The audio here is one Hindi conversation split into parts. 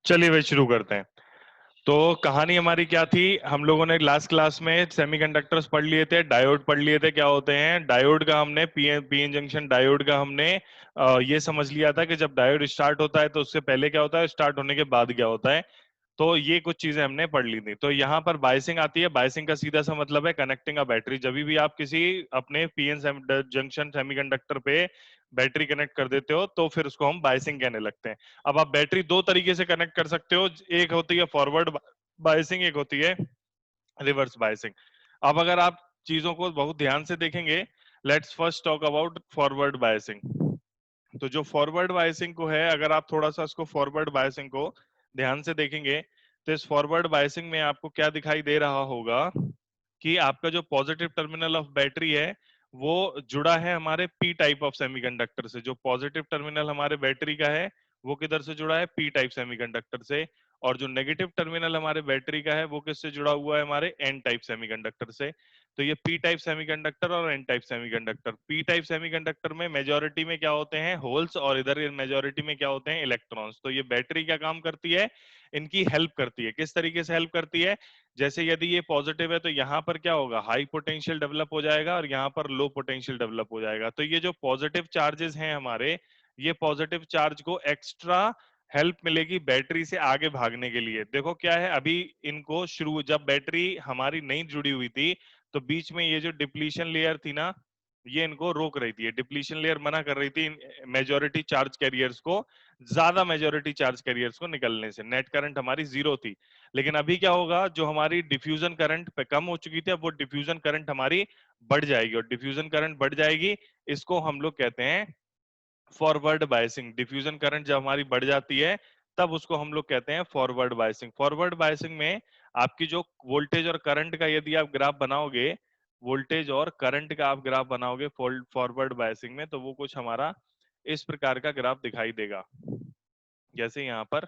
चलिए भाई शुरू करते हैं। तो कहानी हमारी क्या थी, हम लोगों ने लास्ट क्लास में सेमीकंडक्टर्स पढ़ लिए थे, डायोड पढ़ लिए थे। क्या होते हैं डायोड का, हमने पीएन जंक्शन डायोड का हमने ये समझ लिया था कि जब डायोड स्टार्ट होता है तो उससे पहले क्या होता है, स्टार्ट होने के बाद क्या होता है। तो ये कुछ चीजें हमने पढ़ ली थी। तो यहाँ पर बायसिंग आती है। बायसिंग का सीधा सा मतलब है कनेक्टिंग अ बैटरी। जब भी आप किसी अपने पीएन जंक्शन सेमीकंडक्टर पे बैटरी कनेक्ट कर देते हो तो फिर उसको हम बायसिंग कहने लगते हैं। अब आप बैटरी दो तरीके से कनेक्ट कर सकते हो, एक होती है फॉरवर्ड बायसिंग, एक होती है रिवर्स बायसिंग। अब अगर आप चीजों को बहुत ध्यान से देखेंगे, let's first talk about forward biasing. तो जो फॉरवर्ड बायसिंग को है, अगर आप थोड़ा सा इसको फॉरवर्ड बायसिंग को ध्यान से देखेंगे तो इस फॉरवर्ड बायसिंग में आपको क्या दिखाई दे रहा होगा कि आपका जो पॉजिटिव टर्मिनल ऑफ बैटरी है वो जुड़ा है हमारे पी टाइप ऑफ सेमीकंडक्टर से। जो पॉजिटिव टर्मिनल हमारे बैटरी का है वो किधर से जुड़ा है, पी टाइप सेमीकंडक्टर से। और जो नेगेटिव टर्मिनल हमारे बैटरी का है वो किससे जुड़ा हुआ है, हमारे एन टाइप सेमीकंडक्टर से। तो ये पी टाइप सेमीकंडक्टर और n type semiconductor, p type semiconductor में मेजोरिटी में क्या होते हैं, होल्स, और इधर मेजोरिटी में क्या होते हैं, इलेक्ट्रॉन्स। तो ये बैटरी क्या काम करती है, इनकी हेल्प करती है। किस तरीके से हेल्प करती है, जैसे यदि ये पॉजिटिव है तो यहाँ पर क्या होगा, हाई पोटेंशियल डेवलप हो जाएगा और यहाँ पर लो पोटेंशियल डेवलप हो जाएगा। तो ये जो पॉजिटिव चार्जेस हैं हमारे, ये पॉजिटिव चार्ज को एक्स्ट्रा हेल्प मिलेगी बैटरी से आगे भागने के लिए। देखो क्या है, अभी इनको शुरू जब बैटरी हमारी नहीं जुड़ी हुई थी तो बीच में ये जो डिप्लीशन लेयर थी ना, ये इनको रोक रही थी। डिप्लीशन लेयर मना कर रही थी मेजोरिटी चार्ज कैरियर्स को, ज्यादा मेजोरिटी चार्ज कैरियर्स को निकलने से। नेट करंट हमारी जीरो थी। लेकिन अभी क्या होगा, जो हमारी डिफ्यूजन करंट पे कम हो चुकी थी, अब वो डिफ्यूजन करंट हमारी बढ़ जाएगी। और डिफ्यूजन करंट बढ़ जाएगी, इसको हम लोग कहते हैं फॉरवर्ड बायसिंग। डिफ्यूजन करंट जब हमारी बढ़ जाती है तब उसको हम लोग कहते हैं फॉरवर्ड बायसिंग। फॉरवर्ड बायसिंग में आपकी जो वोल्टेज और करंट का यदि आप ग्राफ बनाओगे, वोल्टेज और करंट का आप ग्राफ बनाओगे फॉरवर्ड बायसिंग में, तो वो कुछ हमारा इस प्रकार का ग्राफ दिखाई देगा, जैसे यहाँ पर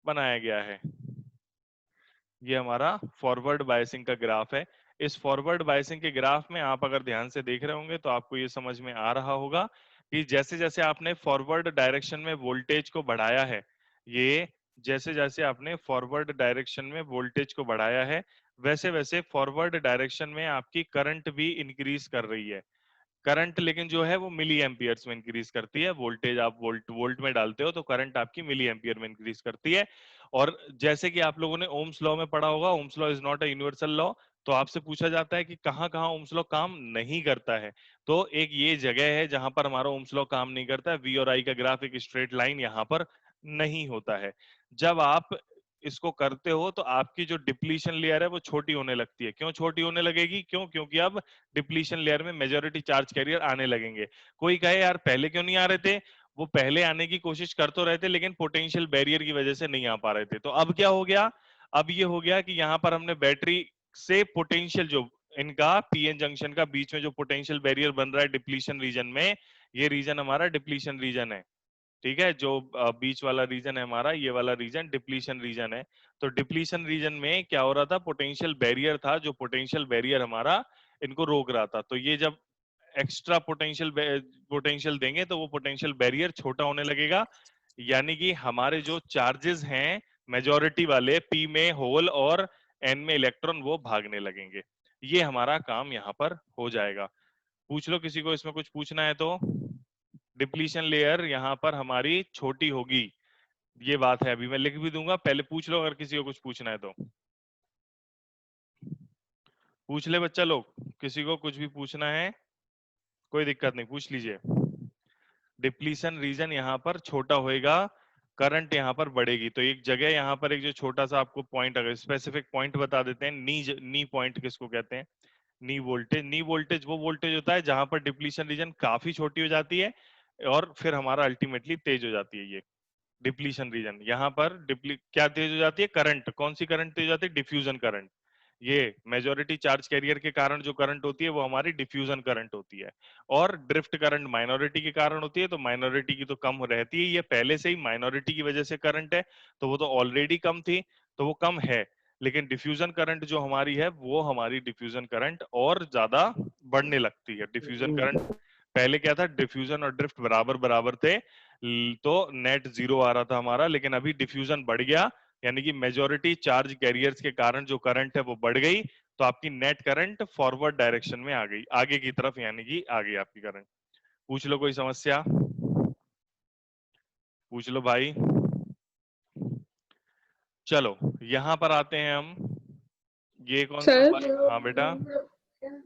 बनाया गया है। ये हमारा फॉरवर्ड बायसिंग का ग्राफ है। इस फॉरवर्ड बायसिंग के ग्राफ में आप अगर ध्यान से देख रहे होंगे तो आपको ये समझ में आ रहा होगा कि जैसे जैसे आपने फॉरवर्ड डायरेक्शन में वोल्टेज को बढ़ाया है, ये जैसे जैसे आपने फॉरवर्ड डायरेक्शन में वोल्टेज को बढ़ाया है, वैसे वैसे फॉरवर्ड डायरेक्शन में आपकी करंट भी इंक्रीज कर रही है। करंट लेकिन जो है वो मिली एम्पियर्स में इंक्रीज करती है। वोल्टेज आप वोल्ट वोल्ट में डालते हो तो करंट आपकी मिली एम्पियर में इंक्रीज करती है। और जैसे कि आप लोगों ने ओम्स लॉ में पढ़ा होगा, Ohm's law is not a universal law. तो आपसे पूछा जाता है कि कहाँ कहाँ ओम्स लॉ काम नहीं करता है। तो एक ये जगह है जहां पर हमारा ओम्स लॉ काम नहीं करता है। वी और आई का ग्राफ एक स्ट्रेट लाइन यहाँ पर नहीं होता है। जब आप इसको करते हो तो आपकी जो डिप्लीशन लेयर है वो छोटी होने लगती है। क्यों छोटी होने लगेगी, क्यों, क्योंकि अब डिप्लीशन लेयर में मेजोरिटी चार्ज कैरियर आने लगेंगे। कोई कहे यार पहले क्यों नहीं आ रहे थे, वो पहले आने की कोशिश कर तो रहे थे लेकिन पोटेंशियल बैरियर की वजह से नहीं आ पा रहे थे। तो अब क्या हो गया, अब ये हो गया कि यहाँ पर हमने बैटरी से पोटेंशियल जो इनका पीएन जंक्शन का बीच में जो पोटेंशियल बैरियर बन रहा है डिप्लीशन रीजन में, ये रीजन हमारा डिप्लीशन रीजन है। ठीक है, जो बीच वाला रीजन है हमारा, ये वाला रीजन डिप्लीशन रीजन है। तो डिप्लीशन रीजन में क्या हो रहा था, पोटेंशियल बैरियर था, जो पोटेंशियल बैरियर हमारा इनको रोक रहा था। तो ये जब एक्स्ट्रा पोटेंशियल पोटेंशियल देंगे तो वो पोटेंशियल बैरियर छोटा होने लगेगा, यानी कि हमारे जो चार्जेस हैं मेजॉरिटी वाले, पी में होल और एन में इलेक्ट्रॉन, वो भागने लगेंगे। ये हमारा काम यहाँ पर हो जाएगा। पूछ लो किसी को इसमें कुछ पूछना है तो। डिप्लीशन लेयर यहाँ पर हमारी छोटी होगी, ये बात है। अभी मैं लिख भी दूंगा, पहले पूछ लो अगर किसी को कुछ पूछना है तो। पूछ ले बच्चा लोग, किसी को कुछ भी पूछना है कोई दिक्कत नहीं, पूछ लीजिए। डिप्लीशन रीजन यहाँ पर छोटा होएगा, करंट यहाँ पर बढ़ेगी। तो एक जगह यहाँ पर एक जो छोटा सा आपको पॉइंट, अगर स्पेसिफिक पॉइंट बता देते हैं, नी पॉइंट किसको कहते हैं, नी वोल्टेज। नी वोल्टेज वो वोल्टेज होता है जहां पर डिप्लीशन रीजन काफी छोटी हो जाती है और फिर हमारा अल्टीमेटली तेज हो जाती है। ये डिप्लीशन रीजन, यहाँ पर क्या तेज हो जाती है, करंट। कौन सी करंट तेज हो जाती है, डिफ्यूजन करंट। ये मेजोरिटी चार्ज कैरियर के कारण जो करंट होती है वो हमारी डिफ्यूजन करंट होती है। और ड्रिफ्ट करंट माइनॉरिटी के कारण होती है। तो माइनॉरिटी की तो कम रहती है, ये पहले से ही माइनॉरिटी की वजह से करंट है, तो वो तो ऑलरेडी कम थी, तो वो कम है। लेकिन डिफ्यूजन करंट जो हमारी है वो हमारी डिफ्यूजन करंट और ज्यादा बढ़ने लगती है। डिफ्यूजन करंट पहले क्या था, डिफ्यूजन और ड्रिफ्ट बराबर बराबर थे, तो नेट जीरो आ रहा था हमारा। लेकिन अभी डिफ्यूजन बढ़ गया यानी कि मेजोरिटी चार्ज कैरियर्स के कारण जो करंट है वो बढ़ गई, तो आपकी नेट करंट फॉरवर्ड डायरेक्शन में आ गई, आगे की तरफ, यानी कि आ गई आपकी करंट। पूछ लो कोई समस्या, पूछ लो भाई। चलो यहां पर आते हैं हम, ये कौन सा सर हाँ बेटा।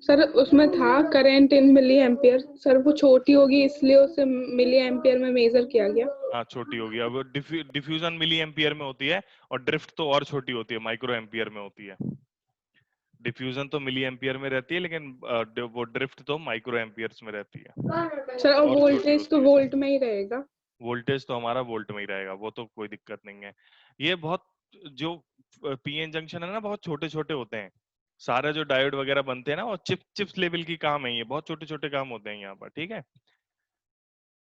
सर उसमें था current in milli ampere, sir वो छोटी होगी इसलिए उसे मिली एम्पियर में मेजर किया गया। हाँ छोटी होगी, अब डिफ्यूजन मिली एम्पियर में होती है, और ड्रिफ्ट तो और छोटी होती है, माइक्रो एम्पियर में होती है। डिफ्यूजन तो मिली एम्पियर में रहती है, लेकिन वो ड्रिफ्ट तो माइक्रो एम्पियर्स में रहती है, सर और और छोटी वोल्टेज तो होती है। वोल्ट में ही रहेगा। वोल्टेज तो हमारा वोल्ट में ही रहेगा, वो तो कोई दिक्कत नहीं है। ये बहुत, जो पीएन जंक्शन है ना, बहुत छोटे छोटे होते हैं। सारे जो डायोड वगैरह बनते हैं ना, वो चिप्स लेवल की काम है, ये बहुत छोटे छोटे काम होते हैं यहाँ पर, ठीक है। हाँ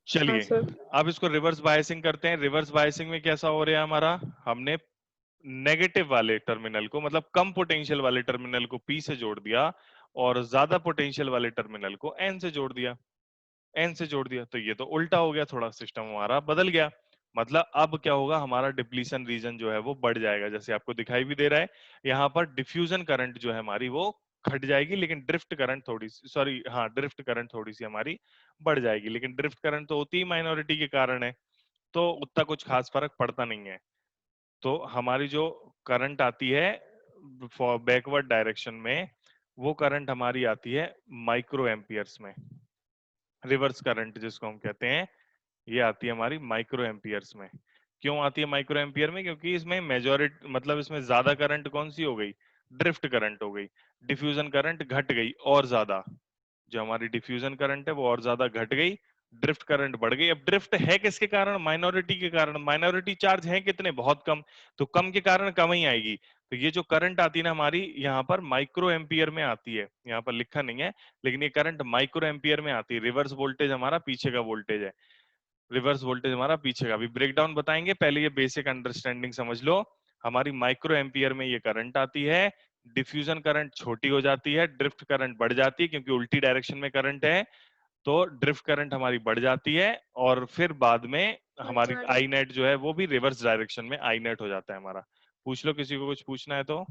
चलिए, सर। अब इसको रिवर्स बायसिंग करते हैं। रिवर्स बायसिंग में कैसा हो रहा है हमारा, हमने नेगेटिव वाले टर्मिनल को, मतलब कम पोटेंशियल वाले टर्मिनल को पी से जोड़ दिया, और ज्यादा पोटेंशियल वाले टर्मिनल को एन से जोड़ दिया, एन से जोड़ दिया, तो ये तो उल्टा हो गया, थोड़ा सिस्टम हमारा बदल गया। मतलब अब क्या होगा, हमारा डिप्लीशन रीजन जो है वो बढ़ जाएगा, जैसे आपको दिखाई भी दे रहा है। यहाँ पर डिफ्यूजन करंट जो है हमारी वो घट जाएगी, लेकिन ड्रिफ्ट करंट थोड़ी सी, सॉरी हाँ, ड्रिफ्ट करंट थोड़ी सी हमारी बढ़ जाएगी, लेकिन ड्रिफ्ट करंट तो होती ही माइनॉरिटी के कारण है, तो उतना कुछ खास फर्क पड़ता नहीं है। तो हमारी जो करंट आती है बैकवर्ड डायरेक्शन में, वो करंट हमारी आती है माइक्रो एम्पियर्स में। रिवर्स करंट जिसको हम कहते हैं, ये आती है हमारी माइक्रो एम्पियर्स में। क्यों आती है माइक्रो एम्पियर में, क्योंकि इसमें मेजॉरिटी, मतलब इसमें ज्यादा करंट कौन सी हो गई, ड्रिफ्ट करंट हो गई। डिफ्यूजन करंट घट गई और ज्यादा, जो हमारी डिफ्यूजन करंट है वो और ज्यादा घट गई, ड्रिफ्ट करंट बढ़ गई। अब ड्रिफ्ट है किसके कारण, माइनॉरिटी के कारण। माइनॉरिटी चार्ज है कितने, बहुत कम, तो कम के कारण कम ही आएगी। तो ये जो करंट आती है ना हमारी, यहाँ पर माइक्रो एम्पियर में आती है, यहाँ पर लिखा नहीं है, लेकिन ये करंट माइक्रो एम्पियर में आती है। रिवर्स वोल्टेज हमारा पीछे का वोल्टेज है, रिवर्स वोल्टेज हमारा पीछे का। अभी ब्रेक डाउन बताएंगे, पहले ये बेसिक अंडरस्टैंडिंग समझ लो। हमारी माइक्रो एम्पियर में ये करंट आती है, डिफ्यूजन करंट छोटी हो जाती है, ड्रिफ्ट करंट बढ़ जाती है, क्योंकि उल्टी डायरेक्शन में करंट है, तो ड्रिफ्ट करंट हमारी बढ़ जाती है, और फिर बाद में हमारी आई नेट जो है वो भी रिवर्स डायरेक्शन में आई नेट हो जाता है हमारा। पूछ लो, किसी को कुछ पूछना है तो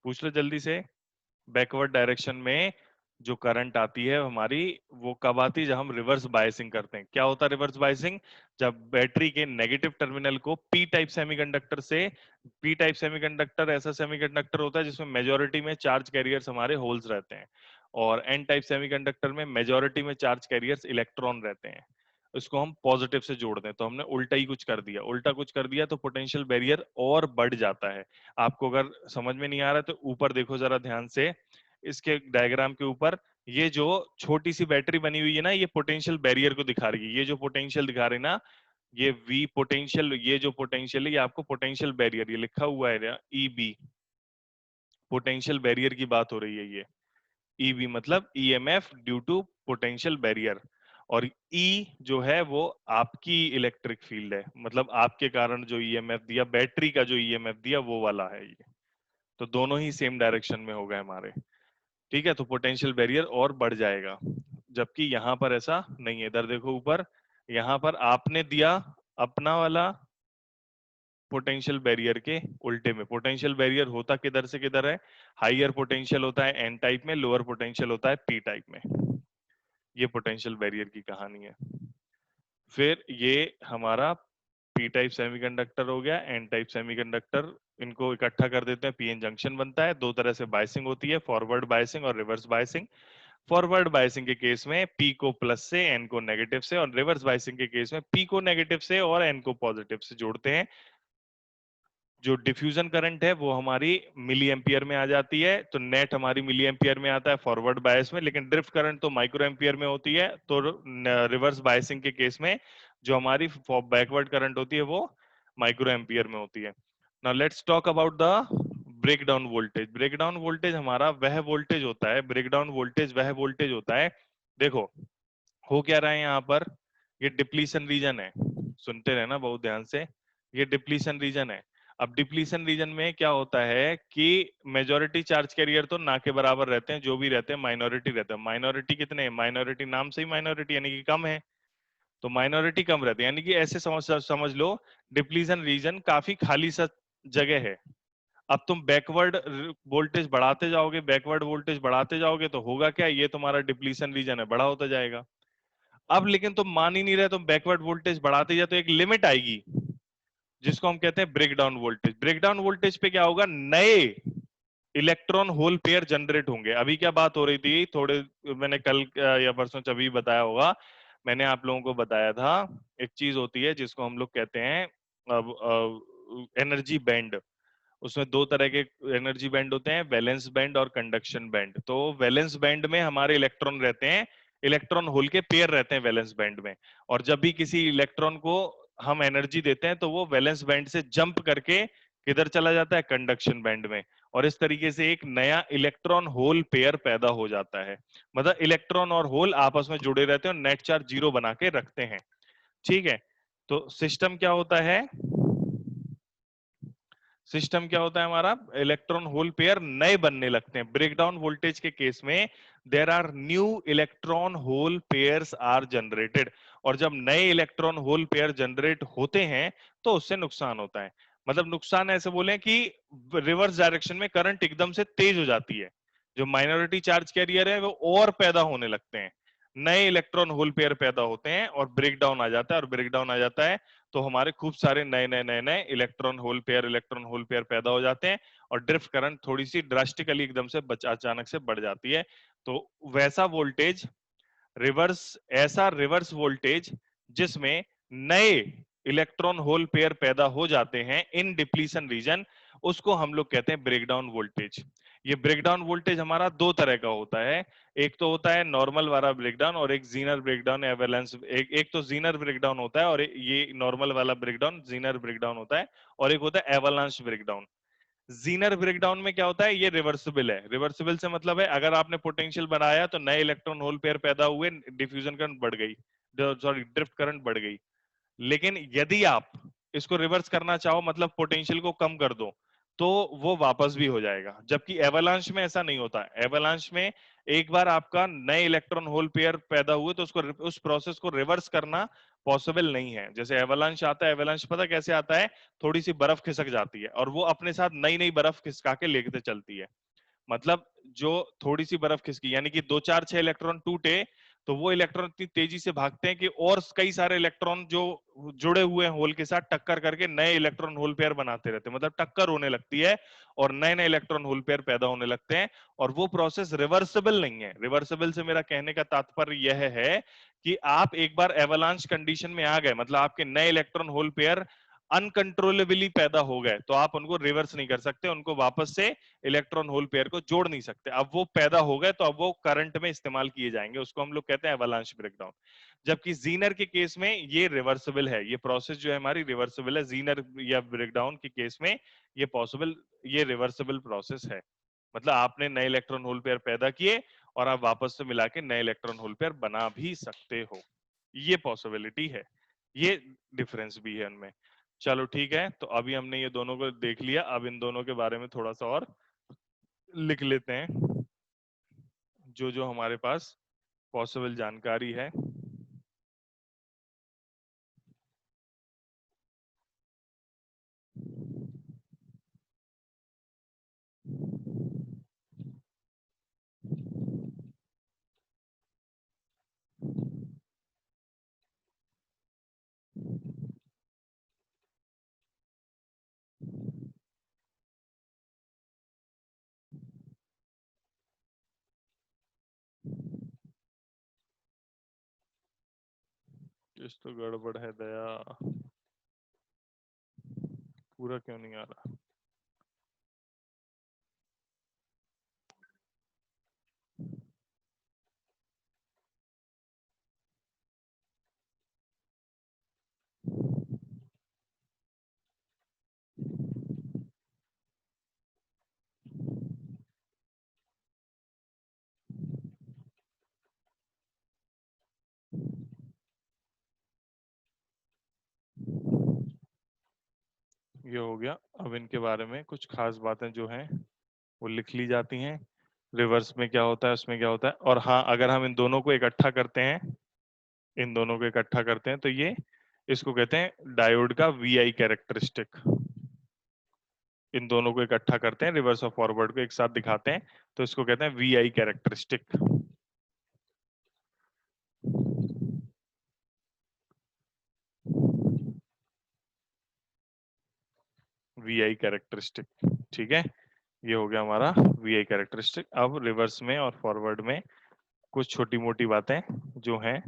पूछ लो जल्दी से। बैकवर्ड डायरेक्शन में जो करंट आती है हमारी, वो कब आती है, जब हम रिवर्स बायसिंग करते हैं। क्या होता है रिवर्स बायसिंग, जब बैटरी के नेगेटिव टर्मिनल को पी टाइप सेमीकंडक्टर से, पी टाइप सेमीकंडक्टर ऐसा सेमीकंडक्टर होता है जिसमें मेजोरिटी में चार्ज कैरियर्स हमारे होल्स रहते हैं, और एन टाइप सेमीकंडक्टर में मेजोरिटी में चार्ज कैरियर्स इलेक्ट्रॉन रहते हैं। इसको हम पॉजिटिव से जोड़ दें, तो हमने उल्टा ही कुछ कर दिया, उल्टा कुछ कर दिया, तो पोटेंशियल बैरियर और बढ़ जाता है। आपको अगर समझ में नहीं आ रहा है तो ऊपर देखो जरा ध्यान से, इसके डायग्राम के ऊपर, ये जो छोटी सी बैटरी बनी हुई है ना, ये पोटेंशियल बैरियर को दिखा रही है। ये जो पोटेंशियल दिखा रही है ना, ये वी पोटेंशियल, ये जो पोटेंशियल है, ये आपको पोटेंशियल बैरियर, ये लिखा हुआ है ई बी, पोटेंशियल बैरियर की बात हो रही है ये। ईबी मतलब EMF due to potential barrier, और ई जो है वो आपकी इलेक्ट्रिक फील्ड है, मतलब आपके कारण जो ईएमएफ दिया, बैटरी का जो ईएमएफ दिया वो वाला है ये। तो दोनों ही सेम डायरेक्शन में हो गए हमारे, ठीक है। तो पोटेंशियल बैरियर और बढ़ जाएगा, जबकि यहाँ पर ऐसा नहीं है। इधर देखो ऊपर, यहाँ पर आपने दिया अपना वाला पोटेंशियल बैरियर के उल्टे में। पोटेंशियल बैरियर होता किधर से किधर है, हाइयर पोटेंशियल होता है एन टाइप में, लोअर पोटेंशियल होता है पी टाइप में। ये पोटेंशियल बैरियर की कहानी है। फिर ये हमारा पी टाइप सेमीकंडक्टर हो गया, एन टाइप सेमीकंडक्टर, इनको इकट्ठा कर देते हैं, पीएन जंक्शन बनता है। दो तरह से बायसिंग होती है, फॉरवर्ड बायसिंग और रिवर्स बायसिंग। फॉरवर्ड बायसिंग के केस में पी को प्लस से, एन को नेगेटिव से, और रिवर्स बायसिंग के केस में पी को नेगेटिव से और एन को पॉजिटिव से जोड़ते हैं। जो डिफ्यूजन करंट है वो हमारी मिली एम्पियर में आ जाती है, तो नेट हमारी मिली एम्पियर में आता है फॉरवर्ड बायस में, लेकिन ड्रिफ्ट करंट तो माइक्रो एम्पियर में होती है। तो रिवर्स बायसिंग के केस में जो हमारी बैकवर्ड करंट होती है वो माइक्रो एम्पियर में होती है। Now let's talk about the breakdown voltage. Breakdown voltage हमारा वह वोल्टेज होता है, ब्रेकडाउन वोल्टेज वह वोल्टेज होता है, देखो हो क्या रहा है यहाँ पर, ये डिप्लीशन रीजन है, सुनते रहना बहुत ध्यान से, ये डिप्लीशन रीजन है। अब डिप्लीशन रीजन में क्या होता है कि मेजोरिटी चार्ज कैरियर तो ना के बराबर रहते हैं, जो भी रहते हैं माइनॉरिटी रहते हैं। माइनॉरिटी कितने हैं, माइनॉरिटी नाम से ही माइनॉरिटी यानी कि कम है, तो माइनॉरिटी कम रहती है, यानी कि ऐसे समझ लो डिप्लीशन रीजन काफी खाली सा जगह है। अब तुम बैकवर्ड वोल्टेज बढ़ाते जाओगे, बैकवर्ड वोल्टेज बढ़ाते जाओगे तो होगा क्या, ये तुम्हारा डिप्लीशन रीजन है, बड़ा होता जाएगा। अब लेकिन तुम मान ही नहीं रहे, तुम बैकवर्ड वोल्टेज बढ़ाते जाओ तो एक लिमिट आएगी जिसको हम कहते हैं break down voltage. Break down voltage पे क्या होगा, नए इलेक्ट्रॉन होल पेयर जनरेट होंगे। अभी क्या बात हो रही थी, थोड़े मैंने कल या परसों अभी बताया होगा, मैंने आप लोगों को बताया था एक चीज होती है जिसको हम लोग कहते हैं एनर्जी बैंड। उसमें दो तरह के एनर्जी बैंड होते हैं, वैलेंस बैंड और कंडक्शन बैंड। तो वैलेंस बैंड में हमारे इलेक्ट्रॉन रहते हैं, इलेक्ट्रॉन होल के पेयर रहते हैं वैलेंस बैंड में। और जब भी किसी इलेक्ट्रॉन को हम एनर्जी देते हैं तो वो वैलेंस बैंड से जंप करके किधर चला जाता है, कंडक्शन बैंड में। और इस तरीके से एक नया इलेक्ट्रॉन होल पेयर पैदा हो जाता है। मतलब इलेक्ट्रॉन और होल आपस में जुड़े रहते हैं और नेट चार्ज जीरो बना के रखते हैं। ठीक है, तो सिस्टम क्या होता है, सिस्टम क्या होता है हमारा, इलेक्ट्रॉन होल पेयर नए बनने लगते हैं। ब्रेकडाउन वोल्टेज के केस में there are new electron hole pairs are generated. और जब नए इलेक्ट्रॉन होल पेयर जनरेट होते हैं तो उससे नुकसान होता है। मतलब नुकसान ऐसे बोले कि रिवर्स डायरेक्शन में करंट एकदम से तेज हो जाती है, जो माइनॉरिटी चार्ज कैरियर है वो और पैदा होने लगते हैं, नए इलेक्ट्रॉन होल पेयर पैदा होते हैं और ब्रेकडाउन आ जाता है। और ब्रेकडाउन आ जाता है तो हमारे खूब सारे नए नए नए नए इलेक्ट्रॉन होल पेयर पैदा हो जाते हैं और ड्रिफ्ट करंट थोड़ी सी ड्रास्टिकली एकदम से अचानक से बढ़ जाती है। तो वैसा वोल्टेज रिवर्स, ऐसा रिवर्स वोल्टेज जिसमें नए इलेक्ट्रॉन होल पेयर पैदा हो जाते हैं इन डिप्लीशन रीजन, उसको हम लोग कहते हैं ब्रेकडाउन वोल्टेज। ये ब्रेकडाउन वोल्टेज हमारा दो तरह का होता है, एक तो होता है नॉर्मल वाला ब्रेकडाउन और एक जीनर ब्रेकडाउन या बैलेंस। एक तो जीनर ब्रेकडाउन होता है और ये नॉर्मल वाला ब्रेकडाउन जीनर ब्रेकडाउन होता है, और एक होता है एवलांच ब्रेकडाउन। जीनर ब्रेकडाउन में क्या होता है, ये रिवर्सिबल है। रिवर्सिबल से मतलब है अगर आपने पोटेंशियल बनाया तो नए इलेक्ट्रॉन होल पेयर पैदा हुए, डिफ्यूजन करंट बढ़ गई, सॉरी ड्रिफ्ट करंट बढ़ गई। लेकिन यदि आप इसको रिवर्स करना चाहो, मतलब पोटेंशियल को कम कर दो, तो वो वापस भी हो जाएगा। जबकि एवलांच में ऐसा नहीं होता। एवलांच में एक बार आपका नए इलेक्ट्रॉन होल पेयर पैदा हुए तो उसको, उस प्रोसेस को रिवर्स करना पॉसिबल नहीं है। जैसे एवलांच आता है, एवलांच पता कैसे आता है, थोड़ी सी बर्फ खिसक जाती है और वो अपने साथ नई नई बर्फ खिसका के लेके चलती है। मतलब जो थोड़ी सी बर्फ खिसकी, यानी कि दो चार छह इलेक्ट्रॉन टूटे तो वो इलेक्ट्रॉन इतनी तेजी से भागते हैं कि और कई सारे इलेक्ट्रॉन जो जुड़े हुए हैं होल के साथ टक्कर करके नए इलेक्ट्रॉन होल पेयर बनाते रहते हैं। मतलब टक्कर होने लगती है और नए नए इलेक्ट्रॉन होल पेयर पैदा होने लगते हैं। और वो प्रोसेस रिवर्सिबल नहीं है। रिवर्सिबल से मेरा कहने का तात्पर्य यह है कि आप एक बार एवलांच कंडीशन में आ गए, मतलब आपके नए इलेक्ट्रॉन होल पेयर अनकंट्रोलेबली पैदा हो गए, तो आप उनको रिवर्स नहीं कर सकते, उनको वापस से इलेक्ट्रॉन होल पेयर को जोड़ नहीं सकते। अब वो पैदा हो गए तो अब वो करंट में इस्तेमाल किए जाएंगे, उसको हम लोग कहते हैं एवलांच ब्रेकडाउन। जबकि जीनर के केस में ये रिवर्सिबल है, ये प्रोसेस जो है हमारी रिवर्सिबल है। जीनर या ब्रेकडाउन के केस में ये पॉसिबल, ये रिवर्सिबल प्रोसेस है। मतलब आपने नए इलेक्ट्रॉन होल पेयर पैदा किए और आप वापस से मिला के नए इलेक्ट्रॉन होल पेयर बना भी सकते हो, ये पॉसिबिलिटी है। ये डिफरेंस भी है उनमें। चलो ठीक है, तो अभी हमने ये दोनों को देख लिया, अब इन दोनों के बारे में थोड़ा सा और लिख लेते हैं जो जो हमारे पास पॉसिबल जानकारी है। कुछ तो गड़बड़ है दया, पूरा क्यों नहीं आ रहा। ये हो गया। अब इनके बारे में कुछ खास बातें जो हैं वो लिख ली जाती हैं, रिवर्स में क्या होता है, उसमें क्या होता है। और हाँ, अगर हम इन दोनों को इकट्ठा करते हैं, इन दोनों को इकट्ठा करते हैं तो ये, इसको कहते हैं डायोड का वीआई कैरेक्टरिस्टिक। इन दोनों को इकट्ठा करते हैं, रिवर्स और फॉरवर्ड को एक साथ दिखाते हैं, तो इसको कहते हैं वीआई कैरेक्टरिस्टिक। वीआई कैरेक्टरिस्टिक, ठीक है। ये हो गया हमारा वीआई कैरेक्टरिस्टिक। अब रिवर्स में और फॉरवर्ड में कुछ छोटी मोटी बातें जो हैं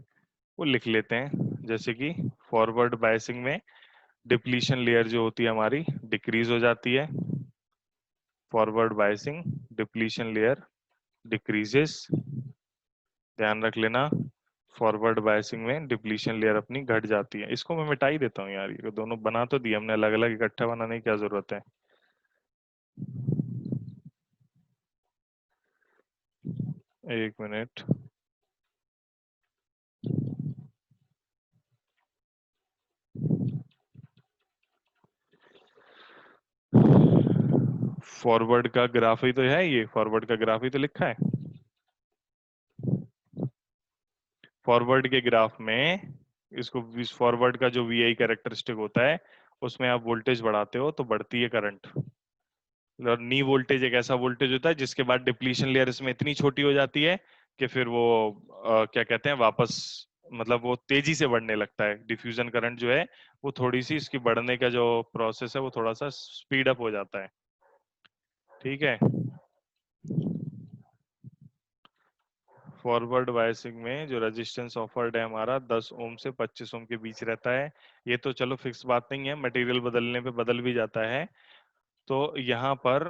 वो लिख लेते हैं। जैसे कि फॉरवर्ड बायसिंग में डिप्लीशन लेयर जो होती है हमारी डिक्रीज हो जाती है। Forward biasing depletion layer decreases, ध्यान रख लेना। फॉरवर्ड बायसिंग में डिप्लीशन लेयर अपनी घट जाती है। इसको मैं मिटा ही देता हूँ यार, ये दोनों बना तो दिए हमने, अलग अलग इकट्ठा बनाने की क्या जरूरत है। एक मिनट। फॉरवर्ड का ग्राफ ही तो है, ये फॉरवर्ड का ग्राफ ही तो लिखा है। फॉरवर्ड के ग्राफ में इसको, फॉरवर्ड का जो वीआई कैरेक्टरिस्टिक होता है उसमें आप वोल्टेज बढ़ाते हो तो बढ़ती है करंट। और नी वोल्टेज एक ऐसा वोल्टेज होता है जिसके बाद डिप्लीशन लेयर इसमें इतनी छोटी हो जाती है कि फिर वो क्या कहते हैं वापस, मतलब वो तेजी से बढ़ने लगता है। डिफ्यूजन करंट जो है वो थोड़ी सी, इसकी बढ़ने का जो प्रोसेस है वो थोड़ा सा स्पीड अप हो जाता है, ठीक है। फॉरवर्ड बायसिंग में जो रेजिस्टेंस ऑफर्ड है हमारा 10 ओम से 25 ओम के बीच रहता है। ये तो चलो फिक्स बात नहीं है, मटेरियल बदलने पे बदल भी जाता है। तो यहाँ पर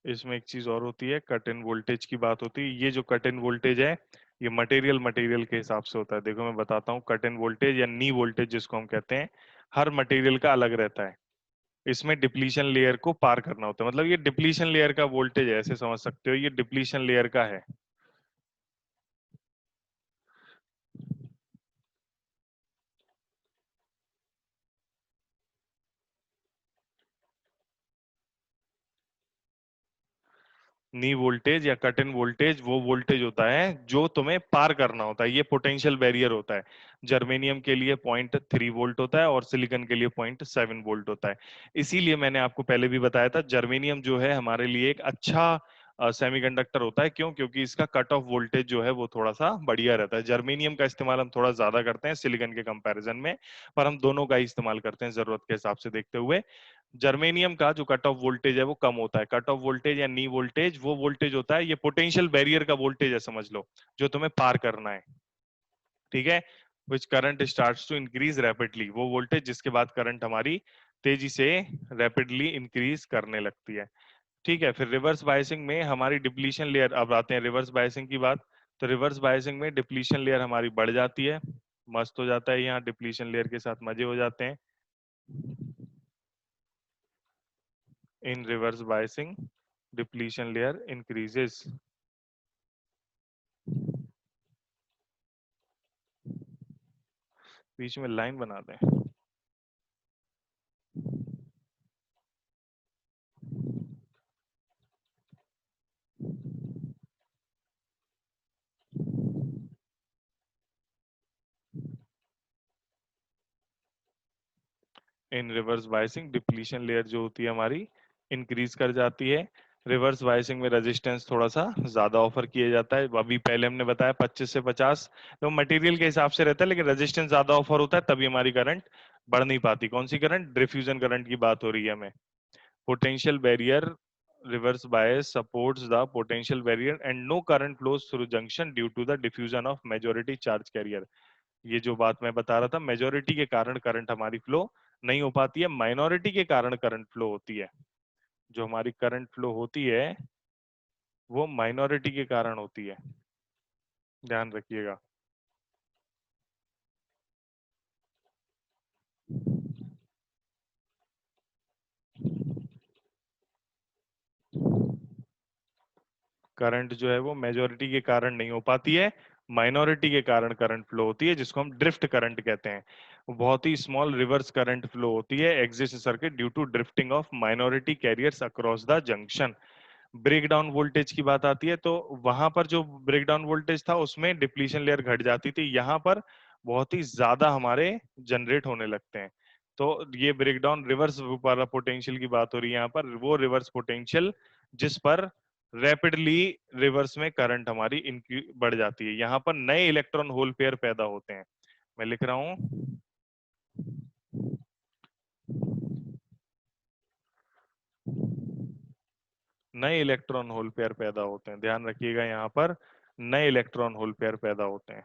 इसमें एक चीज और होती है, कट इन वोल्टेज की बात होती है। ये जो कट इन वोल्टेज है ये मटेरियल मटेरियल के हिसाब से होता है। देखो मैं बताता हूँ, कट इन वोल्टेज या नी वोल्टेज जिसको हम कहते हैं, हर मटेरियल का अलग रहता है। इसमें डिप्लीशन लेयर को पार करना होता है, मतलब ये डिप्लीशन लेयर का वोल्टेज है, ऐसे समझ सकते हो, ये डिप्लीशन लेयर का है। नी वोल्टेज या कट इन वोल्टेज वो वोल्टेज होता है जो तुम्हें पार करना होता है, ये पोटेंशियल बैरियर होता है। जर्मेनियम के लिए 0.3 वोल्ट होता है और सिलिकॉन के लिए 0.7 वोल्ट होता है। इसीलिए मैंने आपको पहले भी बताया था, जर्मेनियम जो है हमारे लिए एक अच्छा सेमीकंडक्टर होता है। क्यों? क्योंकि इसका कट ऑफ वोल्टेज जो है वो थोड़ा सा बढ़िया रहता है। जर्मेनियम का इस्तेमाल हम थोड़ा ज्यादा करते हैं सिलिकॉन के कंपैरिजन में, पर हम दोनों का ही इस्तेमाल करते हैं जरूरत के हिसाब से देखते हुए। जर्मेनियम का जो कट ऑफ वोल्टेज है वो कम होता है। कट ऑफ वोल्टेज या नी वोल्टेज वो वोल्टेज होता है, ये पोटेंशियल बैरियर का वोल्टेज है समझ लो, जो तुम्हें पार करना है, ठीक है। Which current starts to increase rapidly, वो वोल्टेज जिसके बाद करंट हमारी तेजी से रैपिडली इंक्रीज करने लगती है, ठीक है। फिर रिवर्स बायसिंग में हमारी डिप्लीशन लेयर, अब आते हैं रिवर्स बायसिंग की बात। तो रिवर्स बायसिंग में डिप्लीशन लेयर हमारी बढ़ जाती है, मस्त हो जाता है, यहाँ डिप्लीशन लेयर के साथ मजे हो जाते हैं। In reverse biasing, depletion layer increases. बीच में लाइन बना दें। इन रिवर्स बायसिंग डिप्लीशन लेयर जो होती है हमारी इंक्रीज कर जाती है। रिवर्स बायसिंग में रेजिस्टेंस थोड़ा सा ज्यादा ऑफर किया जाता है। अभी पहले हमने बताया 25 से 50, तो मटेरियल के हिसाब से रहता है, लेकिन रेजिस्टेंस ज्यादा ऑफर होता है तभी हमारी करंट बढ़ नहीं पाती। कौन सी करंट? डिफ्यूजन करंट की बात हो रही है हमें। Potential barrier, reverse bias supports the potential barrier and no current flows through junction due to the diffusion of majority charge carrier। ये जो बात मैं बता रहा था, मेजोरिटी के कारण करंट हमारी फ्लो नहीं हो पाती है, माइनॉरिटी के कारण करंट फ्लो होती है। जो हमारी करंट फ्लो होती है वो माइनॉरिटी के कारण होती है, ध्यान रखिएगा। करंट जो है वो मेजोरिटी के कारण नहीं हो पाती है, माइनॉरिटी के कारण करंट फ्लो होती है, जिसको हम ड्रिफ्ट करंट कहते हैं। बहुत ही स्मॉल रिवर्स करंट फ्लो होती है exist circuit due to drifting of minority carriers across the junction. Break down voltage की बात आती है तो वहां पर जो ब्रेक डाउन वोल्टेज था उसमें डिप्लीशन लेयर घट जाती थी, यहाँ पर बहुत ही ज्यादा हमारे जनरेट होने लगते हैं। तो ये ब्रेक डाउन रिवर्स वाला पोटेंशियल की बात हो रही है यहाँ पर, वो रिवर्स पोटेंशियल जिस पर रैपिडली रिवर्स में करंट हमारी बढ़ जाती है, यहाँ पर नए इलेक्ट्रॉन होल पेयर पैदा होते हैं। मैं लिख रहा हूं, नए इलेक्ट्रॉन होल पेयर पैदा होते हैं, ध्यान रखिएगा यहाँ पर नए इलेक्ट्रॉन होल पेयर पैदा होते हैं।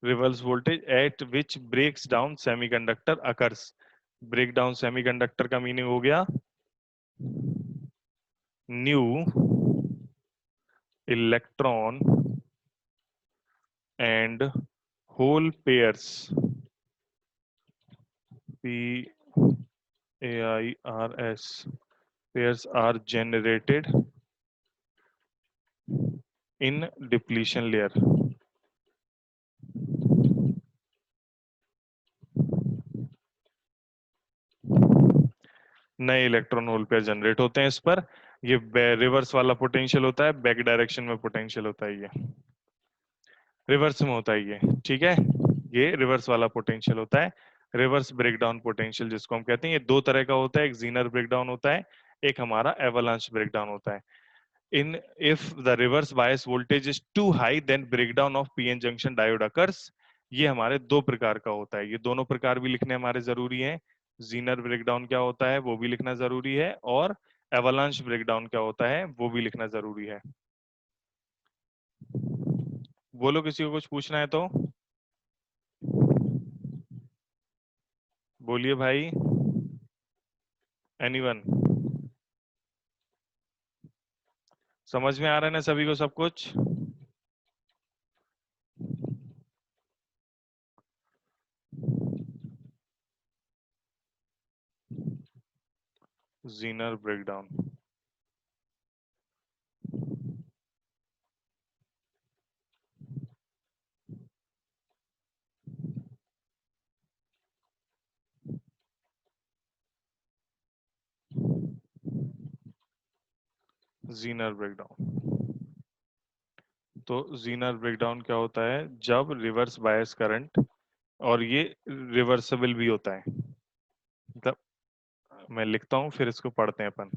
Reverse voltage at which breaks down semiconductor occurs. Break down semiconductor का मीनिंग हो गया new electron and hole pairs, P A I R S, pairs are generated in depletion layer। नए इलेक्ट्रॉन होल पेयर जनरेट होते हैं इस पर। ये रिवर्स वाला पोटेंशियल होता है, बैक डायरेक्शन में पोटेंशियल होता है, ये रिवर्स में होता है ये, ठीक है। ये रिवर्स वाला पोटेंशियल होता है, रिवर्स ब्रेकडाउन पोटेंशियल जिसको हम कहते हैं। ये दो तरह का होता है, एक जीनर ब्रेकडाउन होता है, एक हमारा एवलांच ब्रेकडाउन होता है। in if the reverse bias voltage is too high then breakdown of pn junction diode occurs। ये हमारे दो प्रकार का होता है, ये दोनों प्रकार भी लिखने हमारे जरूरी है। जीनर ब्रेकडाउन क्या होता है वो भी लिखना जरूरी है, और एवलांच ब्रेकडाउन क्या होता है वो भी लिखना जरूरी है। बोलो किसी को कुछ पूछना है तो बोलिए भाई। एनीवन? समझ में आ रहा है ना सभी को सब कुछ? Zener breakdown, Zener breakdown. तो जीनर ब्रेकडाउन क्या होता है, जब रिवर्स बायस करंट, और ये रिवर्सिबल भी होता है, मतलब मैं लिखता हूं फिर इसको पढ़ते हैं अपन।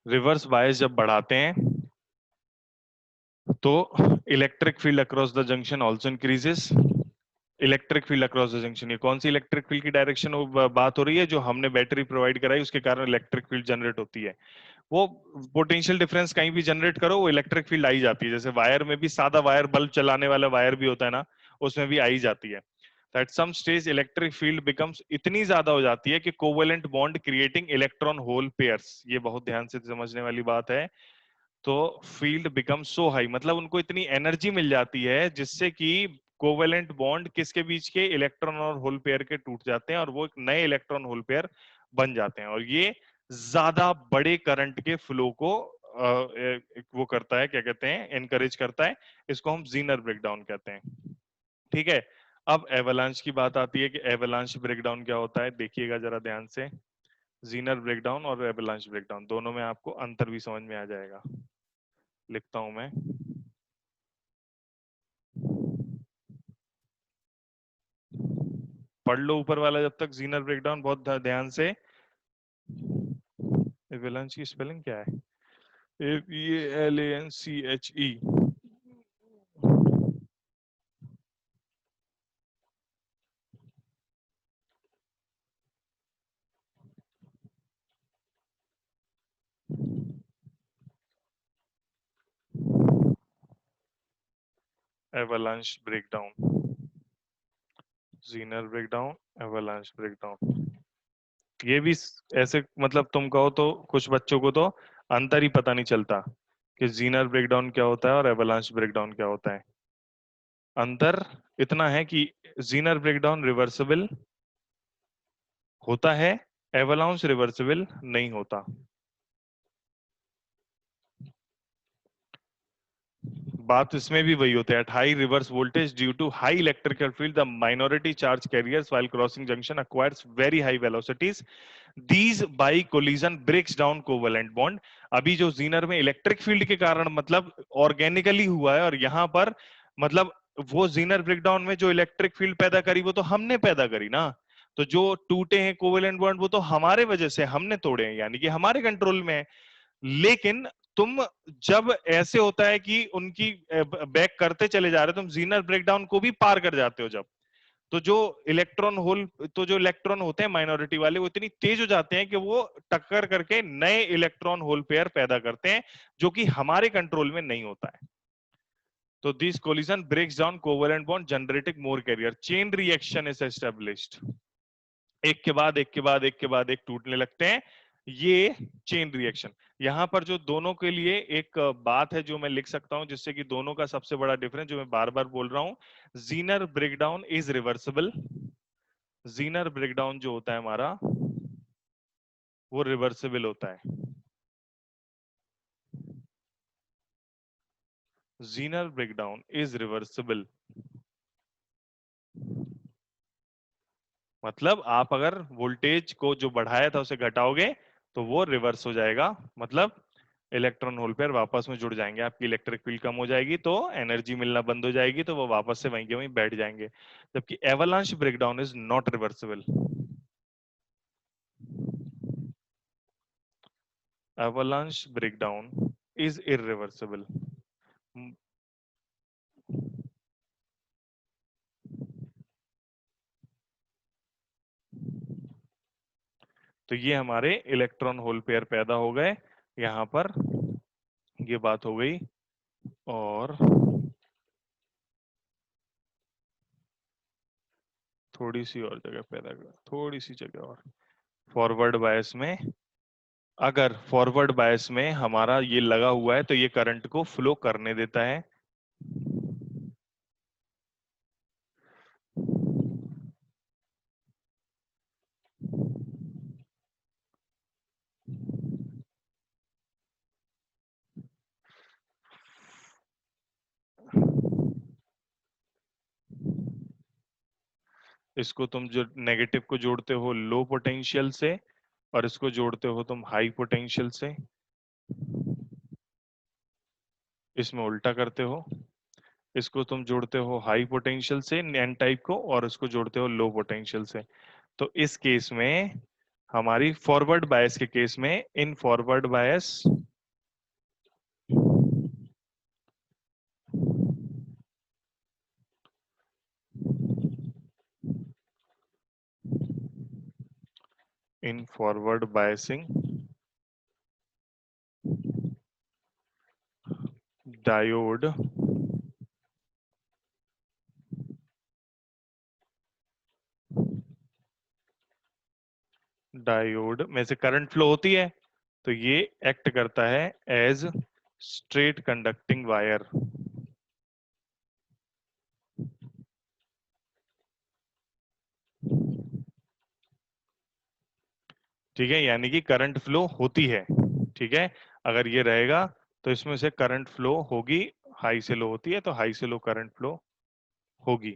रिवर्स बायस जब बढ़ाते हैं तो electric field across the junction also increases. Electric field across the junction, ये कौन सी इलेक्ट्रिक फील्ड की डायरेक्शन बात हो रही है, जो हमने बैटरी प्रोवाइड कराई उसके कारण इलेक्ट्रिक फील्ड जनरेट होती है। वो पोटेंशियल डिफरेंस कहीं भी जनरेट करो वो इलेक्ट्रिक फील्ड आई जाती है। जैसे वायर में भी, सादा वायर बल्ब चलाने वाला वायर भी होता है ना, उसमें भी आई जाती है। At some stage electric field becomes इतनी ज्यादा हो जाती है कि covalent bond creating electron hole pairs, ये बहुत ध्यान से समझने वाली बात है। तो फील्ड बिकम सो हाई, मतलब उनको इतनी एनर्जी मिल जाती है जिससे कि कोवेलेंट बॉन्ड किसके बीच के, इलेक्ट्रॉन और होल पेयर के टूट जाते हैं और वो एक नए इलेक्ट्रॉन होल पेयर बन जाते हैं। और ये ज्यादा बड़े करंट के फ्लो को वो करता है, क्या कहते हैं, एनकरेज करता है। इसको हम जीनर ब्रेकडाउन कहते हैं, ठीक है। अब एवलांच की बात आती है कि एवलांच ब्रेकडाउन क्या होता है, देखिएगा जरा ध्यान से। जीनर ब्रेकडाउन और एवलांच ब्रेकडाउन दोनों में आपको अंतर भी समझ में आ जाएगा। लिखता हूं मैं, पढ़ लो ऊपर वाला जब तक, जीनर ब्रेकडाउन बहुत ध्यान से। एवलांच की स्पेलिंग क्या है? AVALANCHE। Avalanche breakdown, Zener breakdown, avalanche breakdown. ये भी ऐसे, मतलब तुम कहो तो कुछ बच्चों को तो अंतर ही पता नहीं चलता। कि जीनर ब्रेकडाउन क्या होता है और एवलांच ब्रेकडाउन क्या होता है। अंतर इतना है कि जीनर ब्रेकडाउन रिवर्सिबल होता है, एवलांच रिवर्सिबल नहीं होता। बात इसमें भी वही होता है, at high reverse voltage due to high electrical field the minority charge carriers while crossing junction acquires very high velocities, these by collision breaks down covalent bond. अभी जो जीनर में इलेक्ट्रिक फील्ड के कारण मतलब ऑर्गेनिकली हुआ है, और यहां पर मतलब वो जीनर ब्रेकडाउन में जो इलेक्ट्रिक फील्ड पैदा करी वो तो हमने पैदा करी ना। तो जो टूटे हैं कोवेलेंट बॉन्ड वो तो हमारे वजह से हमने तोड़े हैं, यानी कि हमारे कंट्रोल में है। लेकिन तुम जब ऐसे होता है कि उनकी बैक करते चले जा रहे हो, तुम जीनर ब्रेकडाउन को भी पार कर जाते हो जब, तो जो इलेक्ट्रॉन होल, तो जो इलेक्ट्रॉन होते हैं माइनॉरिटी वाले वो इतनी तेज हो जाते हैं कि वो टक्कर करके नए इलेक्ट्रॉन होल पेयर पैदा करते हैं, जो कि हमारे कंट्रोल में नहीं होता है। तो this collision breaks down covalent bond generating more carrier, chain reaction is established. एक के बाद एक के बाद एक के बाद एक टूटने लगते हैं, ये चेन रिएक्शन। यहां पर जो दोनों के लिए एक बात है जो मैं लिख सकता हूं, जिससे कि दोनों का सबसे बड़ा डिफरेंस जो मैं बार बार बोल रहा हूं, Zener breakdown is reversible. Zener breakdown जो होता है हमारा वो रिवर्सिबल होता है। जीनर ब्रेकडाउन इज रिवर्सिबल, मतलब आप अगर वोल्टेज को जो बढ़ाया था उसे घटाओगे तो वो रिवर्स हो जाएगा, मतलब इलेक्ट्रॉन होल पेयर वापस में जुड़ जाएंगे, आपकी इलेक्ट्रिक फील्ड कम हो जाएगी तो एनर्जी मिलना बंद हो जाएगी, तो वो वापस से वहीं के वहीं बैठ जाएंगे। जबकि avalanche breakdown is not reversible. Avalanche breakdown is irreversible. तो ये हमारे इलेक्ट्रॉन होल पेयर पैदा हो गए यहां पर, ये बात हो गई। और थोड़ी सी और जगह पैदा कर, थोड़ी सी जगह और, फॉरवर्ड बायस में, अगर फॉरवर्ड बायस में हमारा ये लगा हुआ है तो ये करंट को फ्लो करने देता है। इसको तुम जो नेगेटिव को जोड़ते हो लो पोटेंशियल से, और इसको जोड़ते हो तुम हाई पोटेंशियल से, इसमें उल्टा करते हो। इसको तुम जोड़ते हो हाई पोटेंशियल से एन टाइप को, और इसको जोड़ते हो लो पोटेंशियल से। तो इस केस में हमारी फॉरवर्ड बायस के केस में, in forward bias in forward biasing diode diode में से करंट फ्लो होती है, तो ये एक्ट करता है एज स्ट्रेट कंडक्टिंग वायर। ठीक है, यानी कि करंट फ्लो होती है। ठीक है, अगर ये रहेगा तो इसमें से करंट फ्लो होगी, हाई से लो होती है तो हाई से लो करंट फ्लो होगी।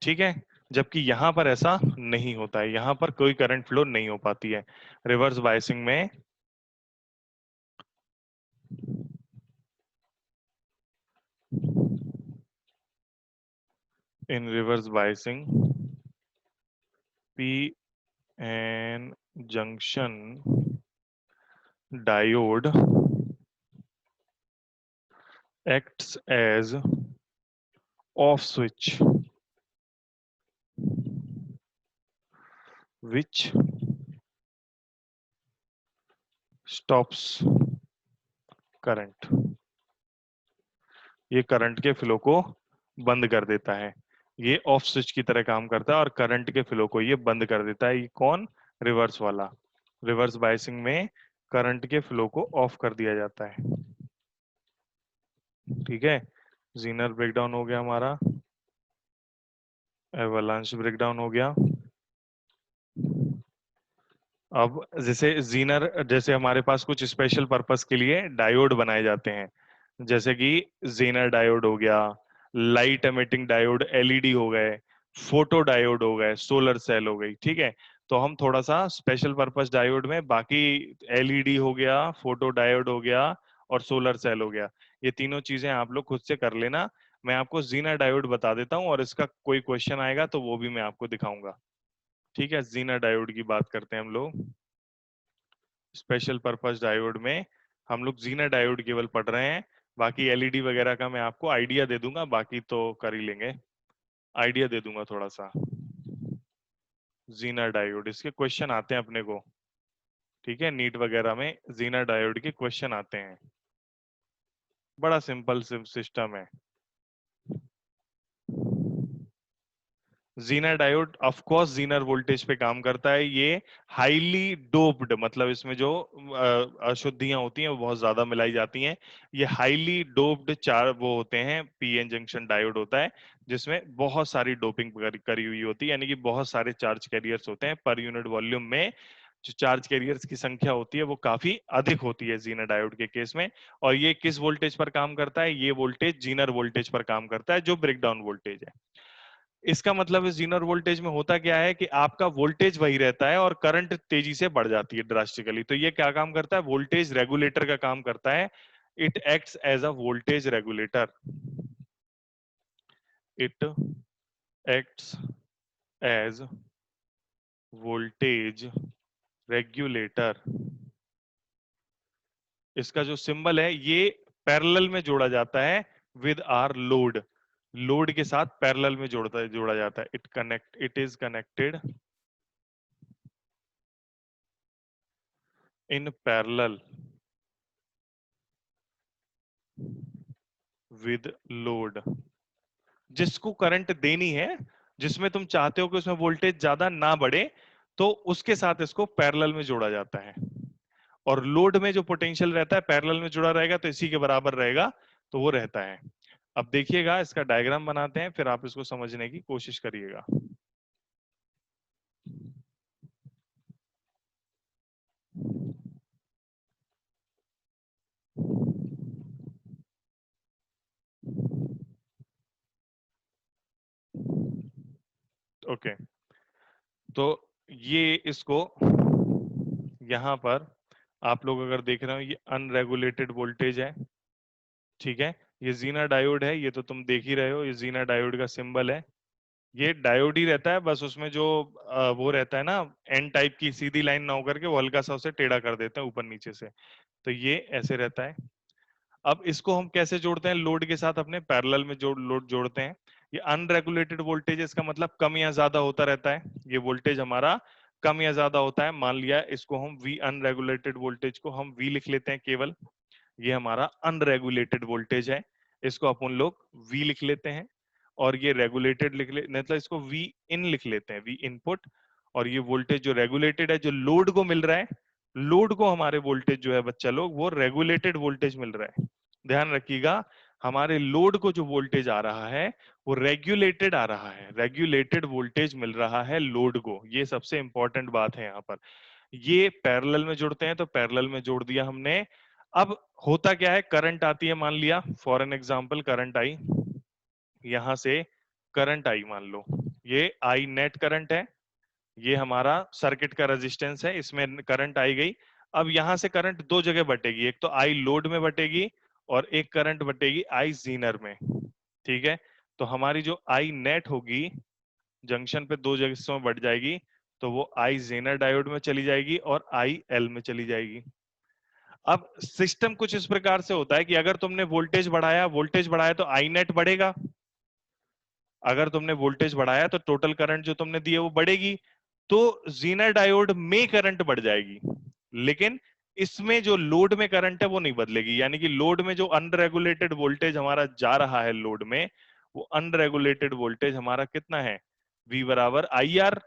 ठीक है, जबकि यहां पर ऐसा नहीं होता है, यहां पर कोई करंट फ्लो नहीं हो पाती है रिवर्स बायसिंग में। In reverse biasing P N junction diode acts as off switch which stops current। ये करंट के फ्लो को बंद कर देता है, ये ऑफ स्विच की तरह काम करता है और करंट के फ्लो को ये बंद कर देता है। ये कौन? रिवर्स वाला। रिवर्स बायसिंग में करंट के फ्लो को ऑफ कर दिया जाता है। ठीक है, जीनर ब्रेकडाउन हो गया हमारा, एवलांच ब्रेकडाउन हो गया। अब जैसे जीनर, जैसे हमारे पास कुछ स्पेशल पर्पस के लिए डायोड बनाए जाते हैं, जैसे कि जेनर डायोड हो गया, लाइट एमिटिंग डायोड एलईडी हो गए, फोटो डायोड हो गए, सोलर सेल हो गई। ठीक है, तो हम थोड़ा सा स्पेशल पर्पस डायोड में बाकी एलईडी हो गया, फोटो डायोड हो गया और सोलर सेल हो गया, ये तीनों चीजें आप लोग खुद से कर लेना। मैं आपको जीनर डायोड बता देता हूँ और इसका कोई क्वेश्चन आएगा तो वो भी मैं आपको दिखाऊंगा। ठीक है, जीनर डायोड की बात करते हैं हम लोग। स्पेशल पर्पस डायोड में हम लोग जीनर डायोड केवल पढ़ रहे हैं, बाकी एलईडी वगैरह का मैं आपको आइडिया दे दूंगा, बाकी तो कर ही लेंगे, आइडिया दे दूंगा थोड़ा सा। जीनर डायोड, इसके क्वेश्चन आते हैं अपने को। ठीक है, नीट वगैरह में जीनर डायोड के क्वेश्चन आते हैं, बड़ा सिंपल सिस्टम है। Zener diode off course Zener voltage पे काम करता है। ये हाईली डोप्ड, मतलब इसमें जो अशुद्धियां होती हैं वो बहुत ज्यादा मिलाई जाती हैं। ये हाईली डोप्ड चार वो होते हैं, पीएन जंक्शन डायोड होता है, जिसमें बहुत सारी डोपिंग करी हुई होती है, यानी कि बहुत सारे चार्ज कैरियर्स होते हैं पर यूनिट वॉल्यूम में। जो चार्ज कैरियर्स की संख्या होती है वो काफी अधिक होती है जीनर डायोड के केस में। और ये किस वोल्टेज पर काम करता है? ये वोल्टेज जीनर वोल्टेज पर काम करता है, जो ब्रेकडाउन वोल्टेज है। इसका मतलब इस जीनर वोल्टेज में होता क्या है कि आपका वोल्टेज वही रहता है और करंट तेजी से बढ़ जाती है ड्रास्टिकली। तो ये क्या काम करता है? वोल्टेज रेगुलेटर का काम करता है। It acts as a voltage regulator. It acts as voltage regulator. इसका जो सिंबल है ये पैरेलल में जोड़ा जाता है विद आर लोड। लोड के साथ पैरेलल में जोड़ा जाता है। It is connected in parallel with load. जिसको करंट देनी है, जिसमें तुम चाहते हो कि उसमें वोल्टेज ज्यादा ना बढ़े, तो उसके साथ इसको पैरेलल में जोड़ा जाता है। और लोड में जो पोटेंशियल रहता है पैरेलल में जुड़ा रहेगा तो इसी के बराबर रहेगा, तो वो रहता है। अब देखिएगा, इसका डायग्राम बनाते हैं, फिर आप इसको समझने की कोशिश करिएगा। ओके, तो ये इसको यहां पर आप लोग अगर देख रहे हो, ये अनरेगुलेटेड वोल्टेज है। ठीक है, ये जीना डायोड है, ये तो तुम देख ही रहे हो, ये जीना डायोड का सिंबल है। ये डायोड ही रहता है, बस उसमें जो वो रहता है ना, एन टाइप की सीधी लाइन ना होकर के वो हल्का सा उसे टेढ़ा कर देते हैं ऊपर नीचे से, तो ये ऐसे रहता है। अब इसको हम कैसे जोड़ते हैं लोड के साथ? अपने पैरेलल में लोड जोड़ते हैं। ये अनरेगुलेटेड वोल्टेज, इसका मतलब कम या ज्यादा होता रहता है। ये वोल्टेज हमारा कम या ज्यादा होता है। मान लिया इसको हम वी, अनरेगुलेटेड वोल्टेज को हम वी लिख लेते हैं केवल। ये हमारा अनरेगुलेटेड वोल्टेज है, इसको अपन लोग वी लिख लेते हैं। और ये रेगुलेटेड लिख ले, मतलब इसको वी इन लिख लेते हैं, वी इनपुट। और ये वोल्टेज जो रेगुलेटेड है, जो लोड को मिल रहा है, लोड को हमारे वोल्टेज जो है बच्चा लोग, वो रेगुलेटेड वोल्टेज मिल रहा है। ध्यान रखिएगा, हमारे लोड को जो वोल्टेज आ रहा है वो रेगुलेटेड आ रहा है, रेगुलेटेड वोल्टेज मिल रहा है लोड को। ये सबसे इंपॉर्टेंट बात है यहाँ पर। ये पैरेलल में जुड़ते हैं, तो पैरेलल में जोड़ दिया हमने। अब होता क्या है, करंट आती है, मान लिया for an example current I, यहां से करंट आई, मान लो ये आई नेट करंट है, ये हमारा सर्किट का रेजिस्टेंस है, इसमें करंट आई गई। अब यहां से करंट दो जगह बटेगी, एक तो आई लोड में बटेगी और एक करंट बटेगी आई जीनर में। ठीक है, तो हमारी जो आई नेट होगी जंक्शन पे दो जगह में बढ़ जाएगी, तो वो आई जेनर डायोड में चली जाएगी और आई एल में चली जाएगी। अब सिस्टम कुछ इस प्रकार से होता है कि अगर तुमने वोल्टेज बढ़ाया तो आई नेट बढ़ेगा। अगर तुमने वोल्टेज बढ़ाया तो टोटल करंट जो तुमने दी है वो बढ़ेगी, तो जीनर डायोड में करंट बढ़ जाएगी। लेकिन इसमें जो लोड में करंट है वो नहीं बदलेगी, यानी कि लोड में जो अनरेगुलेटेड वोल्टेज हमारा जा रहा है लोड में, वो अनरेगुलेटेड वोल्टेज हमारा कितना है? V बराबर आई आर।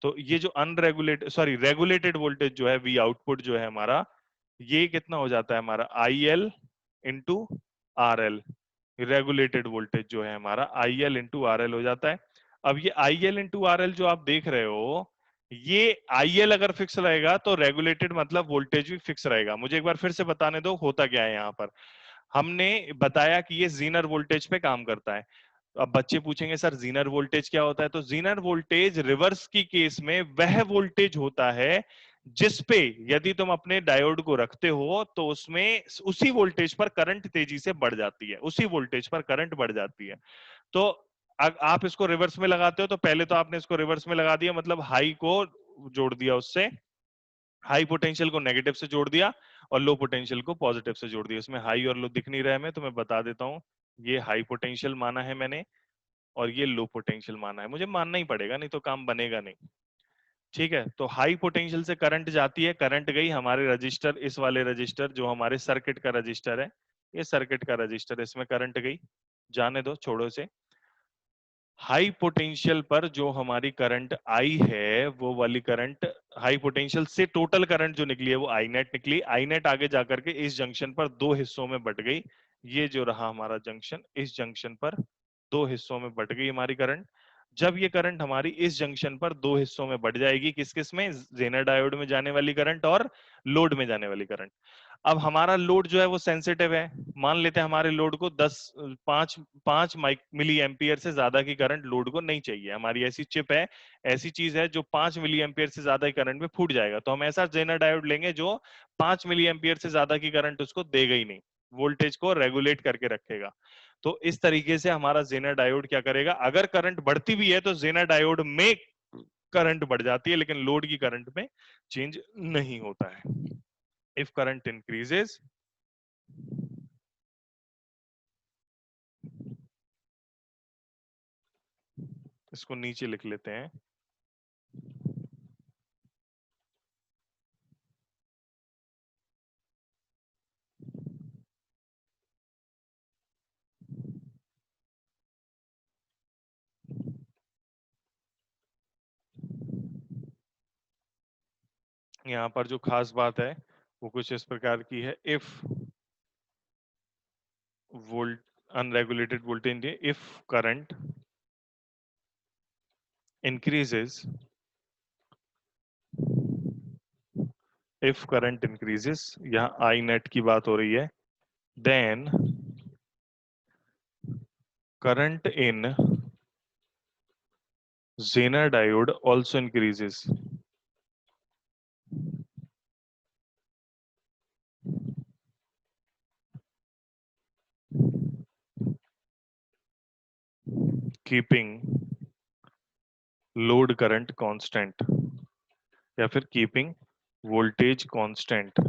तो ये जो अनरेगुलेटेड, सॉरी रेगुलेटेड वोल्टेज जो है, V आउटपुट जो है हमारा, ये कितना हो जाता है हमारा IL into RL, regulated voltage जो है हमारा IL इंटू RL हो जाता है। अब ये IL इंटू RL जो आप देख रहे हो, ये IL अगर फिक्स रहेगा तो रेगुलेटेड मतलब वोल्टेज भी फिक्स रहेगा। मुझे एक बार फिर से बताने दो होता क्या है यहाँ पर। हमने बताया कि ये जीनर वोल्टेज पे काम करता है। अब बच्चे पूछेंगे सर जीनर वोल्टेज क्या होता है, तो जीनर वोल्टेज रिवर्स की केस में वह वोल्टेज होता है जिसपे यदि तुम अपने डायोड को रखते हो तो उसमें उसी वोल्टेज पर करंट तेजी से बढ़ जाती है, उसी वोल्टेज पर करंट बढ़ जाती है। तो आप इसको रिवर्स में लगाते हो तो पहले तो आपने इसको रिवर्स में लगा दिया, मतलब हाई को जोड़ दिया, उससे हाई पोटेंशियल को नेगेटिव से जोड़ दिया और लो पोटेंशियल को पॉजिटिव से जोड़ दिया। इसमें हाई और लो दिख नहीं रहा है, मैं तुम्हें बता देता हूं। ये हाई पोटेंशियल माना है मैंने और ये लो पोटेंशियल माना है, मुझे मानना ही पड़ेगा नहीं तो काम बनेगा नहीं। ठीक है, तो हाई पोटेंशियल से करंट जाती है, करंट गई हमारे रजिस्टर, इस वाले रजिस्टर जो हमारे सर्किट का रजिस्टर है, ये सर्किट का रजिस्टर, इसमें करंट गई, जाने दो, छोड़ो इसे। हाई पोटेंशियल पर जो हमारी करंट आई है वो वाली करंट, हाई पोटेंशियल से टोटल करंट जो निकली है वो आई नेट निकली। आई नेट आगे जाकर के इस जंक्शन पर दो हिस्सों में बट गई। ये जो रहा हमारा जंक्शन, इस जंक्शन पर दो हिस्सों में बट गई हमारी करंट। जब ये करंट हमारी इस जंक्शन पर दो हिस्सों में बढ़ जाएगी, किस किस में, जेनर डायोड में जाने वाली करंट और लोड में जाने वाली करंट। अब हमारा लोड जो है वो सेंसिटिव है, मान लेते हैं हमारे लोड को 5 मिली एम्पियर से ज्यादा की करंट लोड को नहीं चाहिए। हमारी ऐसी चिप है, ऐसी चीज है जो 5 मिली एम्पियर से ज्यादा की करंट में फूट जाएगा, तो हम ऐसा जेनर डायोड लेंगे जो 5 मिली एम्पियर से ज्यादा की करंट उसको देगा ही नहीं, वोल्टेज को रेगुलेट करके रखेगा। तो इस तरीके से हमारा जेनर डायोड क्या करेगा, अगर करंट बढ़ती भी है तो जेनर डायोड में करंट बढ़ जाती है लेकिन लोड की करंट में चेंज नहीं होता है। इफ करंट इंक्रीजेस, इसको नीचे लिख लेते हैं, यहाँ पर जो खास बात है वो कुछ इस प्रकार की है। If volt unregulated voltage, if current increases, if current increases, यहाँ आई नेट की बात हो रही है, then current in Zener diode also increases. Keeping load current constant या फिर keeping voltage constant.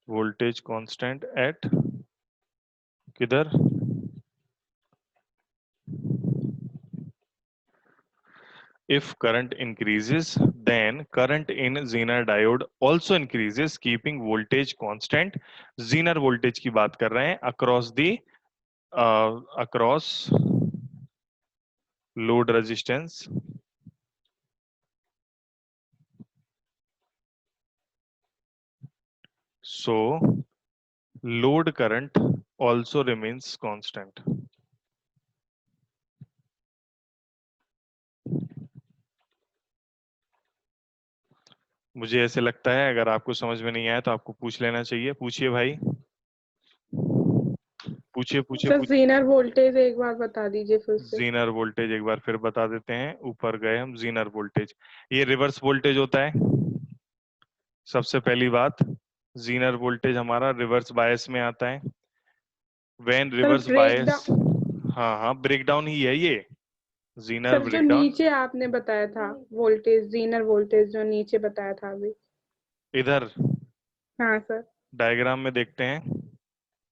Voltage constant at किधर, if current increases then current in Zener diode also increases keeping voltage constant. Zener voltage की बात कर रहे हैं across the across load resistance. So load current also remains constant. मुझे ऐसे लगता है अगर आपको समझ में नहीं आया तो आपको पूछ लेना चाहिए, पूछिए भाई, पूछिए पूछिए सर पूछिए। जीनर वोल्टेज एक बार बता दीजिए फिर से। जीनर वोल्टेज एक बार फिर बता देते हैं, ऊपर गए हम, जीनर वोल्टेज ये रिवर्स वोल्टेज होता है। सबसे पहली बात, जीनर वोल्टेज हमारा रिवर्स बायस में आता है, when sir reverse break bias. Down, हाँ हाँ, ब्रेकडाउन ही है ये, जीनर सर जो ब्रेकडाउन। नीचे आपने बताया था वोल्टेज, जीनर वोल्टेज जो नीचे बताया था अभी। इधर हाँ सर। डायग्राम में देखते हैं,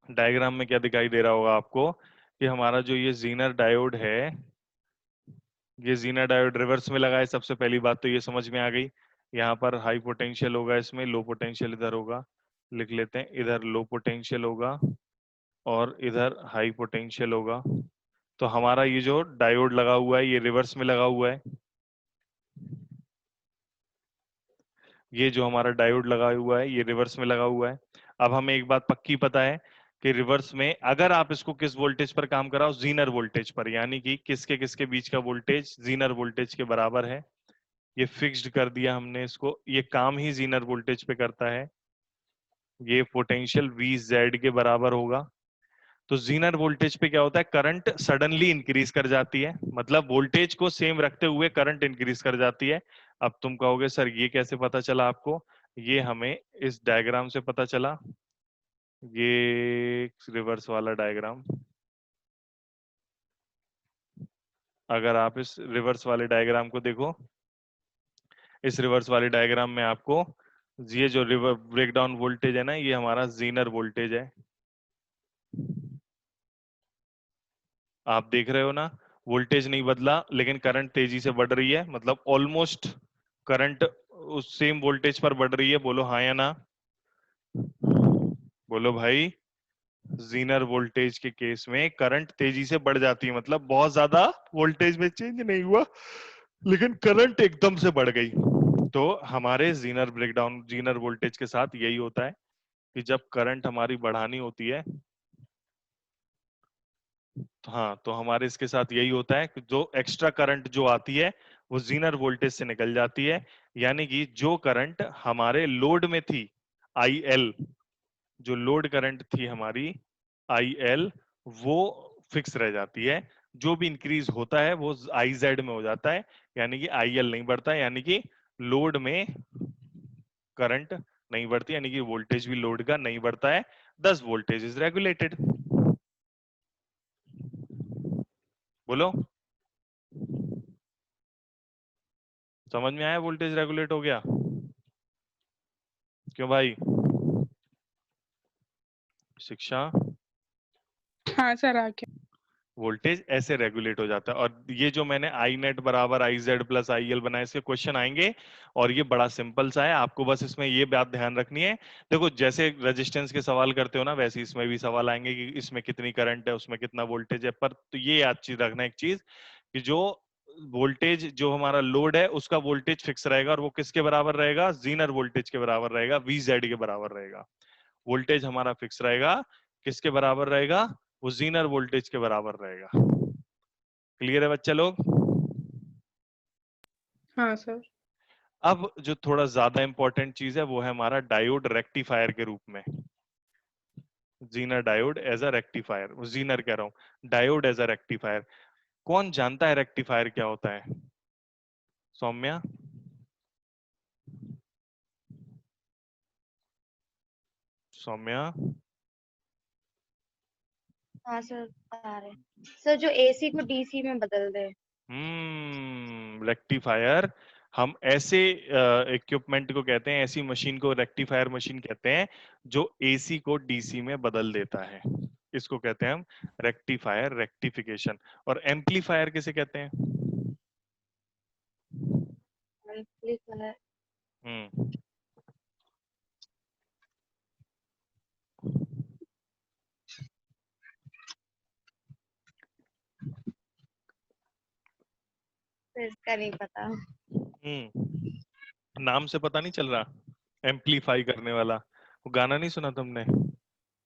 डायग्राम में क्या दिखाई दे रहा होगा आपको कि हमारा जो ये जीनर डायोड है, ये जीना डायोड रिवर्स में लगा है। सबसे पहली बात तो ये समझ में आ गई, यहाँ पर हाई पोटेंशियल होगा, इसमें लो पोटेंशियल इधर होगा, लिख लेते हैं, इधर लो पोटेंशियल होगा और इधर हाई पोटेंशियल होगा। तो हमारा ये जो डायोड लगा हुआ है ये रिवर्स में लगा हुआ है। ये जो हमारा डायोड लगा हुआ है ये रिवर्स में लगा हुआ है। अब हमें एक बात पक्की पता है कि रिवर्स में अगर आप इसको किस वोल्टेज पर काम कराओ, जीनर वोल्टेज पर, यानी कि किसके किसके बीच का वोल्टेज जीनर वोल्टेज के बराबर है। ये फिक्स्ड कर दिया हमने इसको, ये काम ही जीनर वोल्टेज पे करता है। ये पोटेंशियल वी जेड के बराबर होगा। तो जीनर वोल्टेज पे क्या होता है, करंट सडनली इंक्रीज कर जाती है, मतलब वोल्टेज को सेम रखते हुए करंट इंक्रीज कर जाती है। अब तुम कहोगे सर ये कैसे पता चला आपको, ये हमें इस डायग्राम से पता चला। ये रिवर्स वाला डायग्राम, अगर आप इस रिवर्स वाले डायग्राम को देखो, इस रिवर्स वाले डायग्राम में आपको ये जो रिवर ब्रेकडाउन वोल्टेज है ना, ये हमारा जीनर वोल्टेज है। आप देख रहे हो ना, वोल्टेज नहीं बदला लेकिन करंट तेजी से बढ़ रही है, मतलब ऑलमोस्ट करंट उस सेम वोल्टेज पर बढ़ रही है। बोलो हाँ या ना, बोलो भाई। जीनर वोल्टेज के केस में करंट तेजी से बढ़ जाती है, मतलब बहुत ज्यादा वोल्टेज में चेंज नहीं हुआ लेकिन करंट एकदम से बढ़ गई। तो हमारे जीनर ब्रेकडाउन जीनर वोल्टेज के साथ यही होता है कि जब करंट हमारी बढ़ानी होती है, हाँ, तो हमारे इसके साथ यही होता है कि जो एक्स्ट्रा करंट जो आती है वो जीनर वोल्टेज से निकल जाती है। यानी कि जो करंट हमारे लोड में थी, आई एल, जो लोड करंट थी हमारी आई एल, वो फिक्स रह जाती है। जो भी इंक्रीज होता है वो आई जेड में हो जाता है, यानी कि आई एल नहीं बढ़ता है, यानी कि लोड में करंट नहीं बढ़ती, यानी कि वोल्टेज भी लोड का नहीं बढ़ता है। दस वोल्टेज इज रेगुलेटेड। बोलो, समझ में आया, वोल्टेज रेगुलेट हो गया? क्यों भाई? शिक्षा, हाँ सर आ गया। वोल्टेज ऐसे रेगुलेट हो जाता है। और ये जो मैंने आई नेट बराबर I Z plus I L बनाया, इसके क्वेश्चन आएंगे और ये बड़ा सिंपल सा है, आपको बस इसमें ये बात ध्यान रखनी है। देखो जैसे रेजिस्टेंस के सवाल करते हो ना, वैसे इसमें भी सवाल आएंगे कि इसमें कितनी करंट है, उसमें कितना वोल्टेज है। पर तो ये याद चीज रखना एक चीज, कि जो वोल्टेज जो हमारा लोड है उसका वोल्टेज फिक्स रहेगा, और वो किसके बराबर रहेगा, जीनर वोल्टेज के बराबर रहेगा, वी जेड के बराबर रहेगा। वोल्टेज हमारा फिक्स रहेगा, किसके बराबर रहेगा, वो जीनर वोल्टेज के बराबर रहेगा। क्लियर है बच्चा लोग? हाँ सर। अब जो थोड़ा ज्यादा इंपॉर्टेंट चीज है वो है हमारा डायोड रेक्टिफायर के रूप में। Zener diode as a rectifier, Zener कह रहा हूं, डायोड एज अ रेक्टिफायर। कौन जानता है रेक्टिफायर क्या होता है? सौम्या, सौम्या। हाँ सर बता रहे हैं। सर जो एसी को डीसी में बदल दे। रेक्टिफायर, हम ऐसे इक्विपमेंट को कहते हैं, ऐसी मशीन को रेक्टिफायर मशीन कहते हैं जो एसी को डीसी में बदल देता है। इसको कहते हैं हम रेक्टिफायर, रेक्टिफिकेशन। और एम्पलीफायर किसे कहते हैं? एम्पलीफायर। हम्म सर इसका नहीं पता। नाम से पता नहीं चल रहा, एम्पलीफाई करने वाला। वो गाना नहीं सुना तुमने,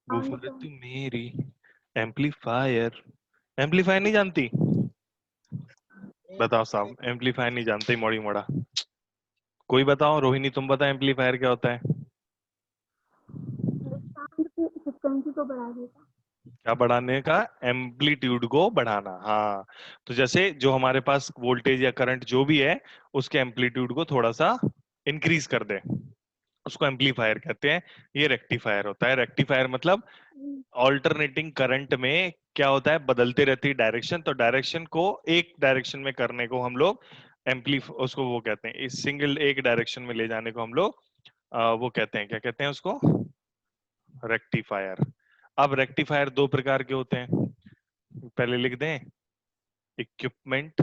बूफर तू मेरी एम्पलीफायर? एम्पलीफायर नहीं जानती? बताओ साहब, एम्पलीफायर नहीं जानते, मोड़ी मोड़ा। कोई बताओ, रोहिणी तुम बता एम्पलीफायर क्या होता है? साउंड की फ्रिक्वेंसी को बढ़ा देता। क्या बढ़ाने का? एम्पलीट्यूड को बढ़ाना, हाँ। तो जैसे जो हमारे पास वोल्टेज या करंट जो भी है, उसके एम्पलीट्यूड को थोड़ा सा इंक्रीज कर दे, उसको एम्पलीफायर कहते हैं। ये रेक्टिफायर होता है। रेक्टिफायर मतलब ऑल्टरनेटिंग करंट में क्या होता है, बदलते रहती है डायरेक्शन, तो डायरेक्शन को एक डायरेक्शन में करने को हम लोग एम्पली उसको वो कहते हैं, इस सिंगल एक डायरेक्शन में ले जाने को हम लोग वो कहते हैं, क्या कहते हैं उसको, रेक्टिफायर। अब रेक्टिफायर दो प्रकार के होते हैं, पहले लिख दें, equipment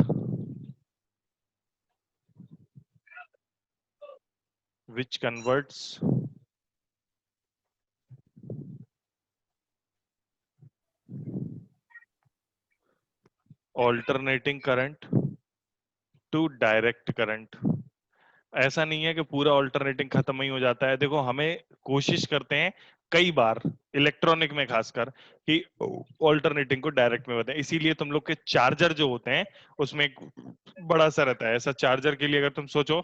which converts alternating current to direct current. ऐसा नहीं है कि पूरा ऑल्टरनेटिंग खत्म ही हो जाता है। देखो, हमें कोशिश करते हैं कई बार इलेक्ट्रॉनिक में खासकर कि ऑल्टरनेटिंग को डायरेक्ट में बताएं। इसीलिए तुम लोग के चार्जर जो होते हैं उसमें एक बड़ा सा रहता है। ऐसा चार्जर के लिए अगर तुम सोचो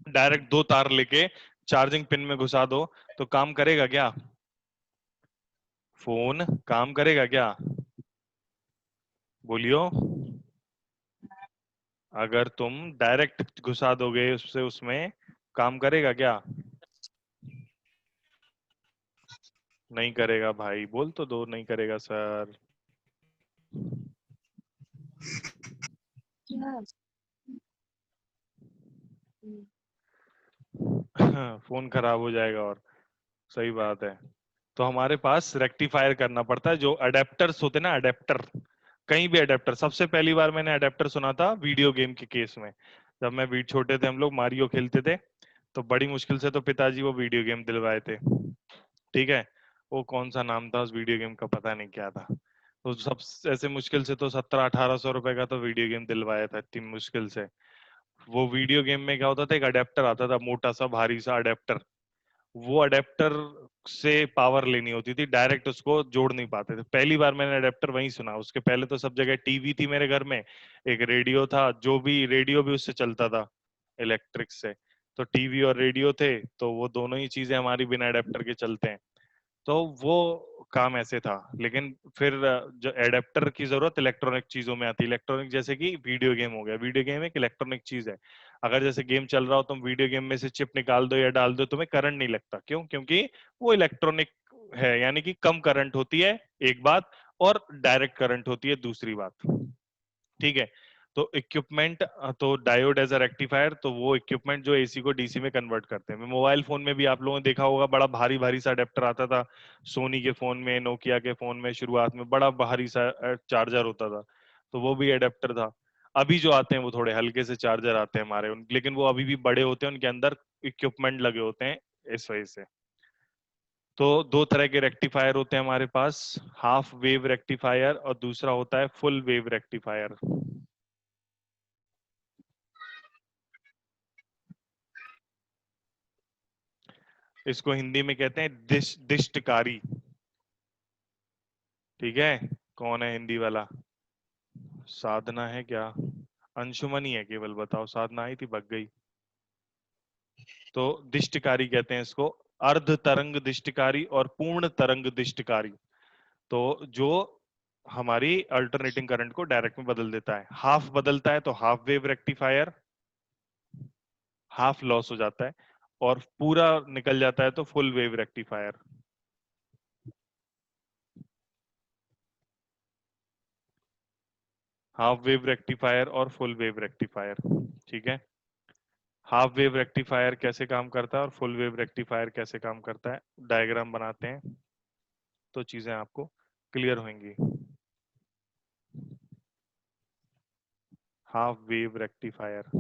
डायरेक्ट दो तार लेके चार्जिंग पिन में घुसा दो तो काम करेगा क्या? फोन काम करेगा क्या? बोलियो। अगर तुम डायरेक्ट घुसा दोगे उससे उसमें काम करेगा क्या? नहीं करेगा भाई, बोल तो दो नहीं करेगा सर। फोन खराब हो जाएगा। और सही बात है। तो हमारे पास रेक्टिफायर करना पड़ता है। जो अडेप्टर्स होते हैं ना, अडेप्टर, कहीं भी अडेप्टर। सबसे पहली बार मैंने अडेप्टर सुना था वीडियो गेम के केस में। जब मैं भी छोटे थे, हम लोग मारियो खेलते थे, तो बड़ी मुश्किल से तो पिताजी वो वीडियो गेम दिलवाए थे। ठीक है। वो कौन सा नाम था उस वीडियो गेम का, पता नहीं क्या था। तो सब ऐसे मुश्किल से तो 1700-1800 रुपए का तो वीडियो गेम दिलवाया था, इतनी मुश्किल से। वो वीडियो गेम में क्या होता था, एक अडेप्टर आता था, मोटा सा भारी सा अडेप्टर। वो अडेप्टर से पावर लेनी होती थी, डायरेक्ट उसको जोड़ नहीं पाते थे। पहली बार मैंने अडेप्टर वहीं सुना। उसके पहले तो सब जगह टीवी थी मेरे घर में, एक रेडियो था, जो भी रेडियो भी उससे चलता था, इलेक्ट्रिक से। तो टीवी और रेडियो थे, तो वो दोनों ही चीजें हमारी बिना अडेप्टर के चलते हैं। तो वो काम ऐसे था। लेकिन फिर जो एडेप्टर की जरूरत इलेक्ट्रॉनिक चीजों में आती है। इलेक्ट्रॉनिक जैसे कि वीडियो गेम हो गया। वीडियो गेम एक इलेक्ट्रॉनिक चीज है। अगर जैसे गेम चल रहा हो, तुम वीडियो गेम में से चिप निकाल दो या डाल दो, तुम्हें करंट नहीं लगता। क्यों? क्योंकि वो इलेक्ट्रॉनिक है, यानी कि कम करंट होती है, एक बात, और डायरेक्ट करंट होती है, दूसरी बात। ठीक है। तो इक्विपमेंट, तो डायोड एज अ रेक्टिफायर, तो वो इक्विपमेंट जो एसी को डीसी में कन्वर्ट करते हैं। मोबाइल फोन में भी आप लोगों ने देखा होगा, बड़ा भारी भारी सा अडेप्टर आता था। सोनी के फोन में, नोकिया के फोन में शुरुआत में बड़ा भारी सा चार्जर होता था, तो वो भी अडेप्टर था। अभी जो आते हैं वो थोड़े हल्के से चार्जर आते हैं हमारे, लेकिन वो अभी भी बड़े होते हैं, उनके अंदर इक्विपमेंट लगे होते हैं, इस वजह से। तो दो तरह के रेक्टिफायर होते हैं हमारे पास, हाफ वेव रेक्टिफायर और दूसरा होता है फुल वेव रेक्टिफायर। इसको हिंदी में कहते हैं दिष्टकारी। ठीक है। कौन है हिंदी वाला? साधना है क्या? अंशुमन ही है केवल। बताओ, साधना आई थी, भग गई। तो दिष्टकारी कहते हैं इसको। अर्ध तरंग दिष्टकारी और पूर्ण तरंग दिष्टकारी। तो जो हमारी अल्टरनेटिंग करंट को डायरेक्ट में बदल देता है। हाफ बदलता है तो half wave rectifier, half loss हो जाता है। और पूरा निकल जाता है तो full wave rectifier. Half wave rectifier और फुल वेव रेक्टिफायर। ठीक है। हाफ वेव रेक्टिफायर कैसे काम करता है और फुल वेव रेक्टिफायर कैसे काम करता है, डायग्राम बनाते हैं तो चीजें आपको क्लियर होंगी। Half wave rectifier.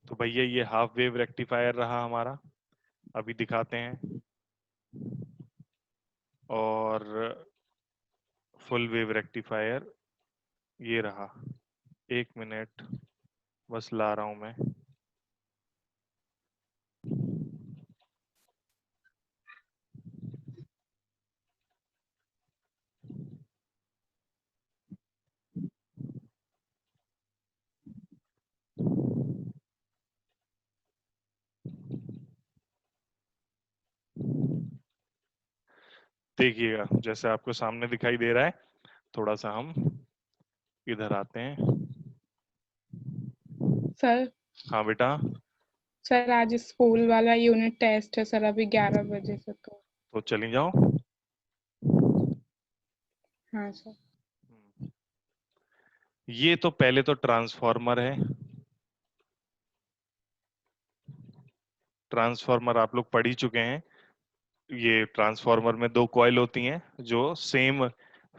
तो भैया ये हाफ वेव रेक्टिफायर रहा हमारा, अभी दिखाते हैं। और फुल वेव रेक्टिफायर ये रहा। एक मिनट, बस ला रहा हूं मैं। देखिएगा जैसे आपको सामने दिखाई दे रहा है। थोड़ा सा हम इधर आते हैं। सर हाँ बेटा। सर आज स्कूल वाला यूनिट टेस्ट है सर, अभी 11 बजे से। तो चली जाओ। हाँ सर। ये तो पहले तो ट्रांसफार्मर है। ट्रांसफार्मर आप लोग पढ़ ही चुके हैं। ये ट्रांसफार्मर में दो कॉइल होती हैं जो सेम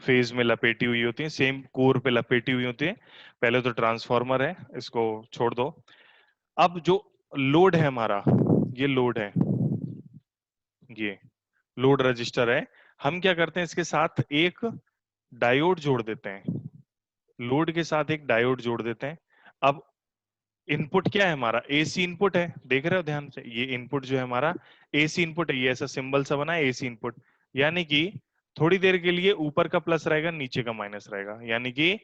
फेज में लपेटी हुई होती हैं, सेम कोर पे लपेटी हुई होती हैं। पहले तो ट्रांसफार्मर है, इसको छोड़ दो। अब जो लोड है हमारा, ये लोड है, ये लोड रजिस्टर है। हम क्या करते हैं, इसके साथ एक डायोड जोड़ देते हैं, लोड के साथ एक डायोड जोड़ देते हैं। अब इनपुट क्या है हमारा, एसी इनपुट है, देख रहे हो ध्यान से, ये इनपुट जो है हमारा एसी इनपुट है, ये ऐसा सिंबल सा बना है एसी इनपुट। यानी कि थोड़ी देर के लिए ऊपर का प्लस रहेगा, नीचे का माइनस रहेगा, यानी कि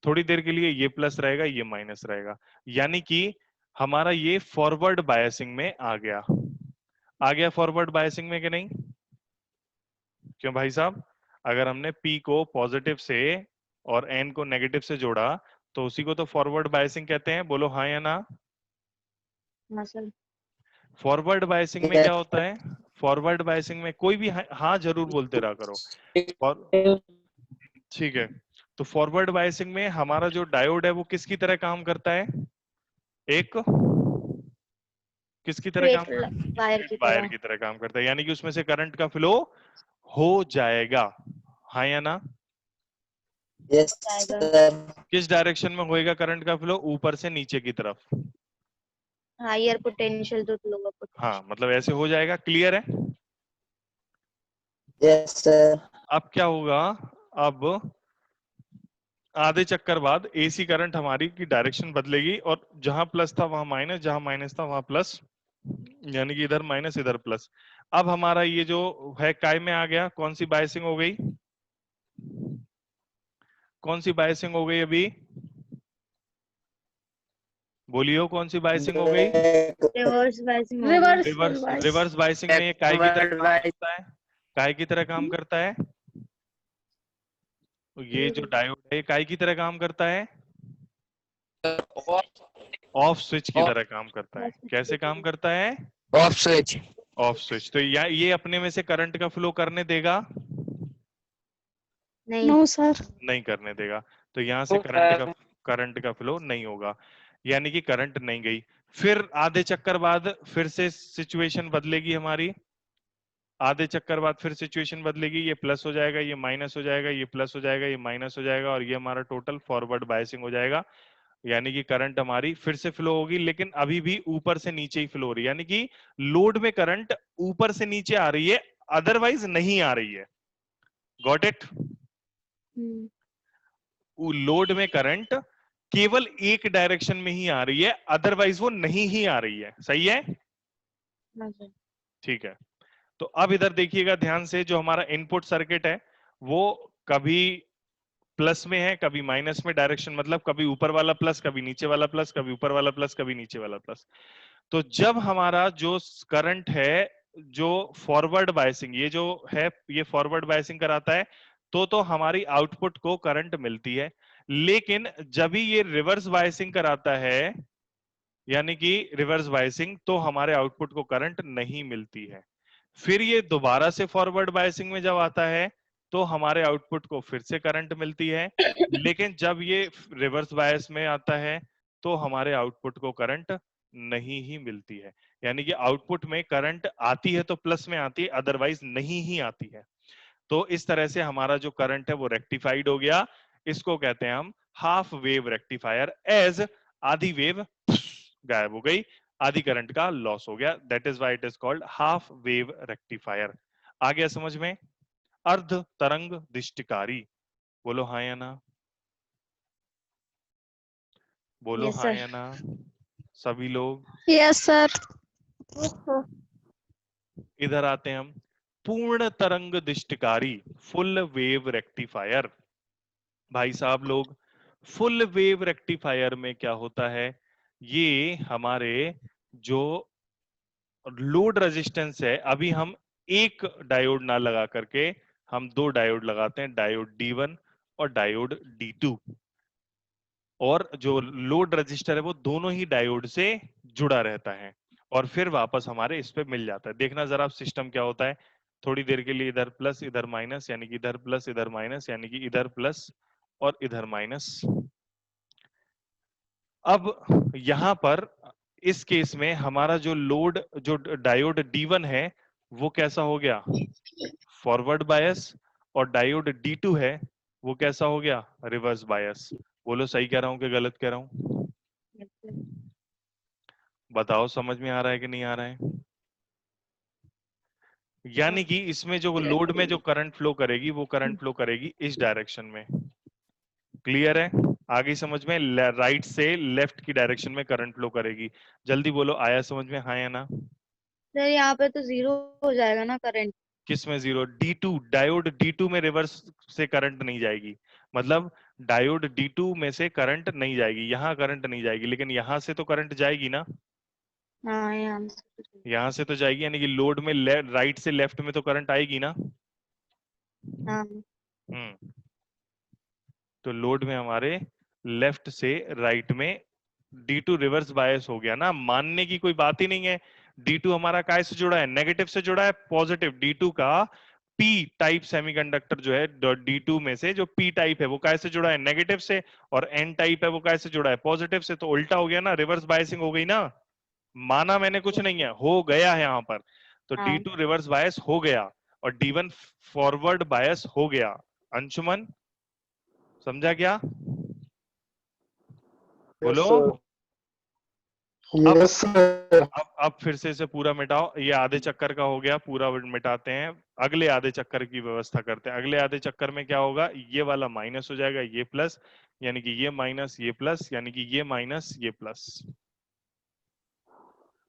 थोड़ी देर के लिए ये प्लस रहेगा, ये माइनस रहेगा, यानी कि हमारा ये फॉरवर्ड बायसिंग में आ गया। आ गया फॉरवर्ड बायसिंग में कि नहीं? क्यों भाई साहब, अगर हमने P को पॉजिटिव से और N को नेगेटिव से जोड़ा तो उसी को तो फॉरवर्ड बायसिंग कहते हैं, बोलो हाँ या ना? हाँ सर। फॉरवर्ड बायसिंग में क्या होता है? फॉरवर्ड बायसिंग में कोई भी हाँ जरूर बोलते रहा करो। ठीक है, तो फॉरवर्ड बायसिंग में हमारा जो डायोड है वो किसकी तरह काम करता है? एक किसकी तरह काम करता है? वायर एक की वायर तरह। की तरह काम करता है, यानी कि उसमें से करंट का फ्लो हो जाएगा, हाँ या ना? यस जाएगा। सर। किस डायरेक्शन में होएगा करंट का फ्लो? ऊपर से नीचे की तरफ। Higher potential to lower potential. हाँ, मतलब ऐसे हो जाएगा, क्लियर है? Yes sir. अब क्या होगा, अब आधे चक्कर बाद एसी करंट हमारी की डायरेक्शन बदलेगी, और जहां प्लस था वहां माइनस, जहां माइनस था वहां प्लस, यानी कि इधर माइनस इधर प्लस। अब हमारा ये जो है काय में आ गया, कौन सी बायसिंग हो गई? कौन सी बायसिंग हो गई अभी? बोलियो कौन सी बायसिंग हो गई? रिवर्स बायसिंग हो गई। Reverse reverse reverse reverse biasing में ये काय की तरह काम करता है, काय की तरह काम करता है। तो ये जो डायोड है ये काय की तरह काम करता है, ऑफ स्विच की तरह काम करता है। कैसे काम करता है? Off switch. Off switch. तो ये अपने में से करंट का फ्लो करने देगा? नहीं। No sir. नहीं करने देगा। तो यहां से करंट का फ्लो नहीं होगा, यानी कि करंट नहीं गई। फिर आधे चक्कर बाद फिर से सिचुएशन बदलेगी हमारी, आधे चक्कर बाद फिर सिचुएशन बदलेगी, ये प्लस हो जाएगा, ये माइनस हो जाएगा, ये प्लस हो जाएगा, ये माइनस हो जाएगा, और ये हमारा टोटल फॉरवर्ड बायसिंग हो जाएगा। यानी कि करंट हमारी फिर से फ्लो होगी, लेकिन अभी भी ऊपर से नीचे ही फ्लो हो रही है, यानी कि लोड में करंट ऊपर से नीचे आ रही है, अदरवाइज नहीं आ रही है। Got it? लोड में करंट केवल एक डायरेक्शन में ही आ रही है, अदरवाइज वो नहीं ही आ रही है। सही है? हाँ सर। ठीक है, तो अब इधर देखिएगा ध्यान से, जो हमारा इनपुट सर्किट है वो कभी प्लस में है, कभी माइनस में डायरेक्शन, मतलब कभी ऊपर वाला प्लस, कभी नीचे वाला प्लस, कभी ऊपर वाला प्लस, कभी नीचे वाला प्लस। तो जब हमारा जो करंट है, जो फॉरवर्ड बायसिंग, ये जो है ये फॉरवर्ड बायसिंग कराता है, तो हमारी आउटपुट को करंट मिलती है। लेकिन जब भी ये रिवर्स बायसिंग कराता है, यानी कि रिवर्स बायसिंग, तो हमारे आउटपुट को करंट नहीं मिलती है। फिर ये दोबारा से फॉरवर्ड बायसिंग में जब आता है तो हमारे आउटपुट को फिर से करंट मिलती है। लेकिन जब ये रिवर्स बायस में आता है तो हमारे आउटपुट को करंट नहीं ही मिलती है, यानी कि आउटपुट में करंट आती है तो प्लस में आती है, अदरवाइज नहीं ही आती है। तो इस तरह से हमारा जो करंट है वो रेक्टिफाइड हो गया। इसको कहते हैं हम हाफ वेव रेक्टिफायर, एज आधी वेव गायब हो गई, आधी करंट का लॉस हो गया, that is why it is called half wave rectifier. आ गया समझ में? अर्ध तरंग दिष्टिकारी, बोलो हाँ या ना? बोलो यस हाँ सर। या ना सभी लोग? Yes sir. इधर आते हैं हम, पूर्ण तरंग दिष्टिकारी, फुल वेव रेक्टिफायर। भाई साहब लोग, फुल वेव रेक्टिफायर में क्या होता है, ये हमारे जो लोड रेजिस्टेंस है, अभी हम एक डायोड ना लगा करके हम दो डायोड लगाते हैं, डायोड D1 और डायोड D2, और जो लोड रजिस्टर है वो दोनों ही डायोड से जुड़ा रहता है, और फिर वापस हमारे इस पे मिल जाता है। देखना जरा सिस्टम क्या होता है, थोड़ी देर के लिए इधर प्लस इधर माइनस, यानी कि इधर प्लस इधर माइनस, यानी कि इधर प्लस और इधर माइनस। अब यहां पर इस केस में हमारा जो लोड, जो डायोड D1 है वो कैसा हो गया, फॉरवर्ड बायस, और डायोड D2 है वो कैसा हो गया, रिवर्स बायस। बोलो सही कह रहा हूं कि गलत कह रहा हूं? बताओ समझ में आ रहा है कि नहीं आ रहा है? यानी कि इसमें जो लोड में जो करंट फ्लो करेगी वो करंट फ्लो करेगी इस डायरेक्शन में। क्लियर है? आगे समझ में? राइट से लेफ्ट की डायरेक्शन में करंट फ्लो करेगी। जल्दी बोलो, आया समझ में? हाँ या ना? सर यहाँ पे तो 0 हो जाएगा ना करंट। किस में 0? D2, डायोड D2 में रिवर्स से करंट नहीं जाएगी। मतलब डायोड D2 में से करंट नहीं जाएगी, यहाँ करंट नहीं जाएगी, लेकिन यहाँ से तो करंट जाएगी ना। हाँ यहाँ से। यहाँ से तो जाएगी, यानी कि लोड में राइट से लेफ्ट में तो करंट आएगी ना। हाँ हम्म तो लोड में हमारे लेफ्ट से राइट में D2 रिवर्स बायस हो गया ना, मानने की कोई बात ही नहीं है। D2 हमारा काय से जुड़ा है? नेगेटिव से जुड़ा है। पॉजिटिव D2 का P टाइप सेमीकंडक्टर जो है D2 में से, जो P टाइप है वो काय से जुड़ा है? नेगेटिव से। और N टाइप है वो काय से जुड़ा है? पॉजिटिव से। तो उल्टा हो गया ना, रिवर्स बायसिंग हो गई ना। माना मैंने कुछ नहीं है, हो गया है यहाँ पर। तो हाँ D2 रिवर्स बायस हो गया और D1 फॉरवर्ड बायस हो गया। अंशुमन समझा क्या? बोलो। अब यस सर। अब फिर से इसे पूरा मिटाओ। ये आधे चक्कर का हो गया, पूरा मिटाते हैं। अगले आधे चक्कर की व्यवस्था करते हैं। अगले आधे चक्कर में क्या होगा? ये वाला माइनस हो जाएगा, ये प्लस, यानी कि ये माइनस ये प्लस, यानी कि ये माइनस ये प्लस।